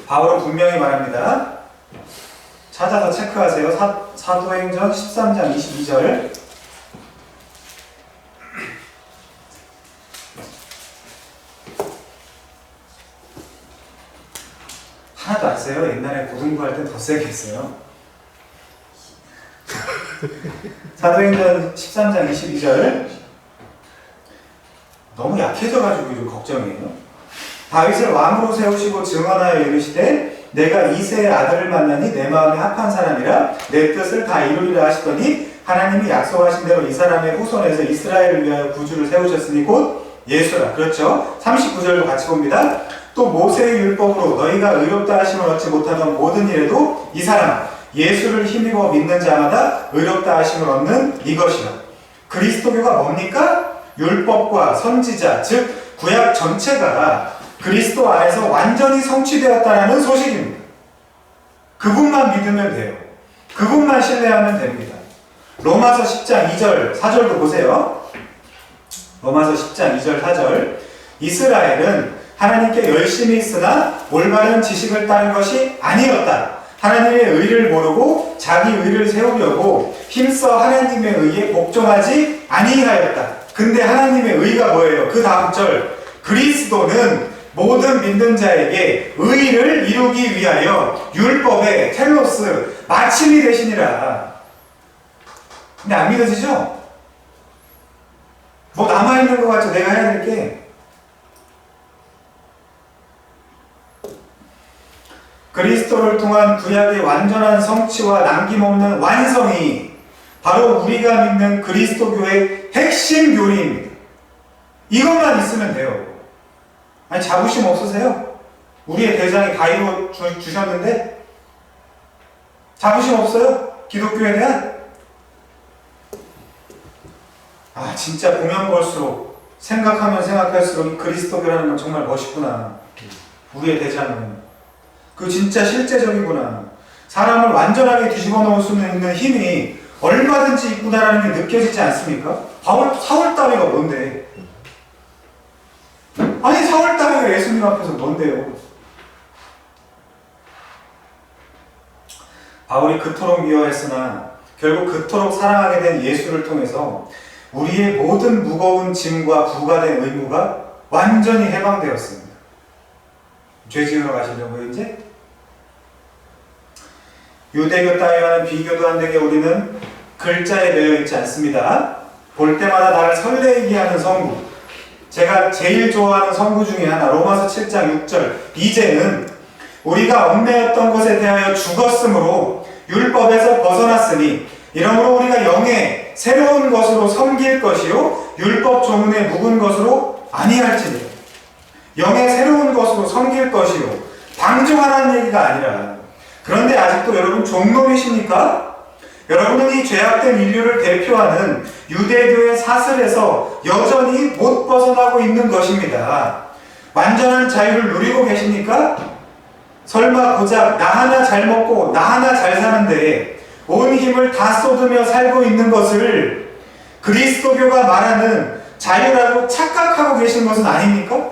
바울은 분명히 말합니다. 찾아서 체크하세요. 사도행전 13장 22절. 하나도 안 세요. 옛날에 고등부할 땐 더 세게 했어요. 사도행전 13장 22절. 너무 약해져가지고 좀 걱정이에요. 다윗을 왕으로 세우시고 증언하여 이르시되 내가 이새의 아들을 만나니 내 마음에 합한 사람이라 내 뜻을 다 이루리라 하시더니 하나님이 약속하신 대로 이 사람의 후손에서 이스라엘을 위하여 구주를 세우셨으니 곧 예수라. 그렇죠? 39절도 같이 봅니다. 또 모세의 율법으로 너희가 의롭다 하심을 얻지 못하던 모든 일에도 이 사람 예수를 힘입어 믿는 자마다 의롭다 하심을 얻는 이것이라. 그리스도교가 뭡니까? 율법과 선지자, 즉 구약 전체가 그리스도 안에서 완전히 성취되었다는 소식입니다. 그분만 믿으면 돼요. 그분만 신뢰하면 됩니다. 로마서 10장 2절 4절도 보세요. 로마서 10장 2절 4절. 이스라엘은 하나님께 열심히 있으나 올바른 지식을 따른 것이 아니었다. 하나님의 의를 모르고 자기 의를 세우려고 힘써 하나님의 의에 복종하지 아니하였다. 근데 하나님의 의가 뭐예요? 그 다음 절. 그리스도는 모든 믿는 자에게 의를 이루기 위하여 율법의 텔로스 마침이 되시니라. 근데 안 믿어지죠? 뭐 남아있는 것 같죠? 내가 해야 될 게. 그리스도를 통한 구약의 완전한 성취와 남김없는 완성이 바로 우리가 믿는 그리스도교의 핵심 교리입니다. 이것만 있으면 돼요. 아니 자부심 없으세요? 우리의 대장이 다 이루어 주셨는데 자부심 없어요? 기독교에 대한? 아 진짜 보면 볼수록 생각하면 생각할수록 그리스도교라는 건 정말 멋있구나. 우리의 대장은 그 진짜 실제적이구나. 사람을 완전하게 뒤집어 놓을 수 있는 힘이 얼마든지 있구나라는 게 느껴지지 않습니까? 사월다리가 뭔데? 아니 사월다리가 예수님 앞에서 뭔데요? 바울이 그토록 미워했으나 결국 그토록 사랑하게 된 예수를 통해서 우리의 모든 무거운 짐과 부과된 의무가 완전히 해방되었습니다. 죄 지으러 가시려고요 이제? 유대교 따위와는 비교도 안 되게 우리는 글자에 매여 있지 않습니다. 볼 때마다 나를 설레게 하는 성구. 제가 제일 좋아하는 성구 중에 하나 로마서 7장 6절. 이제는 우리가 얽매였던 것에 대하여 죽었으므로 율법에서 벗어났으니 이러므로 우리가 영의 새로운 것으로 섬길 것이요 율법 조문에 묵은 것으로 아니할지니. 영의 새로운 것으로 섬길 것이요 방종하라는 얘기가 아니라. 그런데 아직도 여러분 종놈이십니까? 여러분은 이 죄악된 인류를 대표하는 유대교의 사슬에서 여전히 못 벗어나고 있는 것입니다. 완전한 자유를 누리고 계십니까? 설마 고작 나 하나 잘 먹고 나 하나 잘 사는데 온 힘을 다 쏟으며 살고 있는 것을 그리스도교가 말하는 자유라고 착각하고 계신 것은 아닙니까?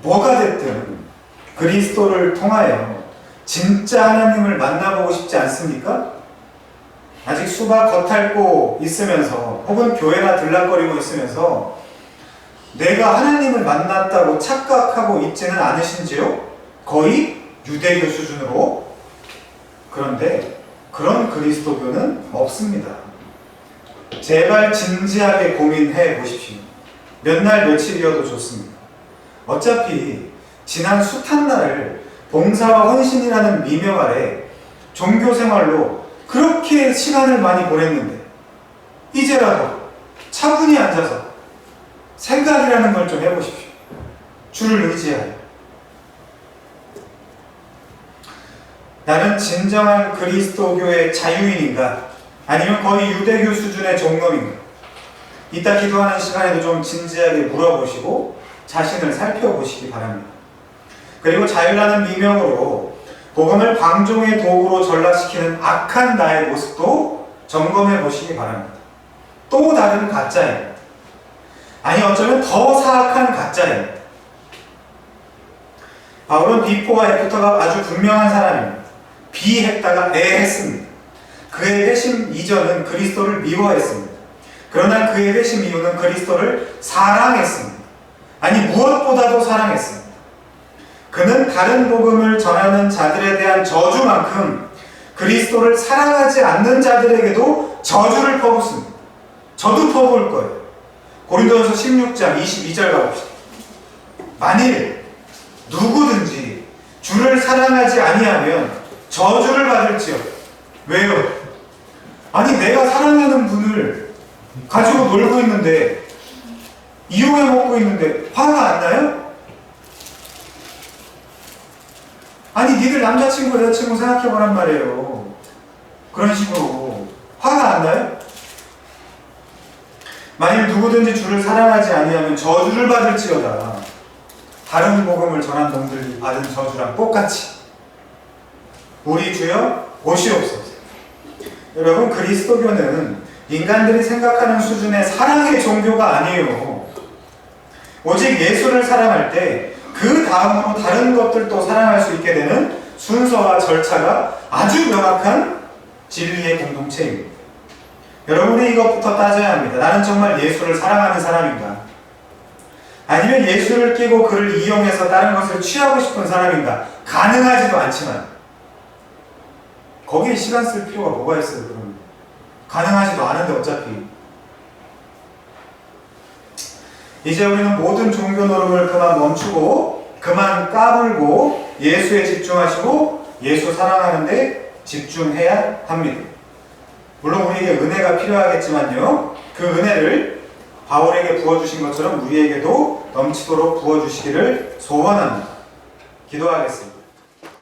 뭐가 됐든 그리스도를 통하여 진짜 하나님을 만나보고 싶지 않습니까? 아직 수박 겉핥고 있으면서 혹은 교회나 들락거리고 있으면서 내가 하나님을 만났다고 착각하고 있지는 않으신지요? 거의 유대교 수준으로. 그런데 그런 그리스도교는 없습니다. 제발 진지하게 고민해 보십시오. 몇 날 며칠이어도 좋습니다. 어차피 지난 숱한 날을 봉사와 헌신이라는 미명 아래 종교생활로 그렇게 시간을 많이 보냈는데 이제라도 차분히 앉아서 생각이라는 걸 좀 해보십시오. 주를 의지하여 나는 진정한 그리스도교의 자유인인가? 아니면 거의 유대교 수준의 종놈인가? 이따 기도하는 시간에도 좀 진지하게 물어보시고 자신을 살펴보시기 바랍니다. 그리고 자유라는 미명으로 복음을 방종의 도구로 전락시키는 악한 나의 모습도 점검해 보시기 바랍니다. 또 다른 가짜입니다. 아니 어쩌면 더 사악한 가짜입니다. 바울은 비포와 애프터가 아주 분명한 사람입니다. 비했다가 애했습니다. 그의 회심 이전은 그리스도를 미워했습니다. 그러나 그의 회심 이후는 그리스도를 사랑했습니다. 아니 무엇보다도 사랑했습니다. 그는 다른 복음을 전하는 자들에 대한 저주만큼 그리스도를 사랑하지 않는 자들에게도 저주를 퍼붓습니다. 저도 퍼부을 거예요. 고린도전서 16장 22절 가봅시다. 만일 누구든지 주를 사랑하지 아니하면 저주를 받을지어다. 왜요? 아니 내가 사랑하는 분을 가지고 놀고 있는데 이용해 먹고 있는데 화가 안 나요? 아니 니들 남자친구 여자친구 생각해보란 말이에요. 그런 식으로 화가 안 나요? 만일 누구든지 주를 사랑하지 아니하면 저주를 받을지어다. 다른 복음을 전한 놈들이 받은 저주랑 똑같이 우리 주여 보시옵소서. 여러분 그리스도교는 인간들이 생각하는 수준의 사랑의 종교가 아니에요. 오직 예수를 사랑할 때 그 다음으로 다른 것들도 사랑할 수 있게 되는 순서와 절차가 아주 명확한 진리의 공동체입니다. 여러분이 이것부터 따져야 합니다. 나는 정말 예수를 사랑하는 사람인가? 아니면 예수를 끼고 그를 이용해서 다른 것을 취하고 싶은 사람인가? 가능하지도 않지만 거기에 시간 쓸 필요가 뭐가 있어요? 그러면 가능하지도 않은데 어차피. 이제 우리는 모든 종교 노름을 그만 멈추고 그만 까불고 예수에 집중하시고 예수 사랑하는데 집중해야 합니다. 물론 우리에게 은혜가 필요하겠지만요, 그 은혜를 바울에게 부어주신 것처럼 우리에게도 넘치도록 부어주시기를 소원합니다. 기도하겠습니다.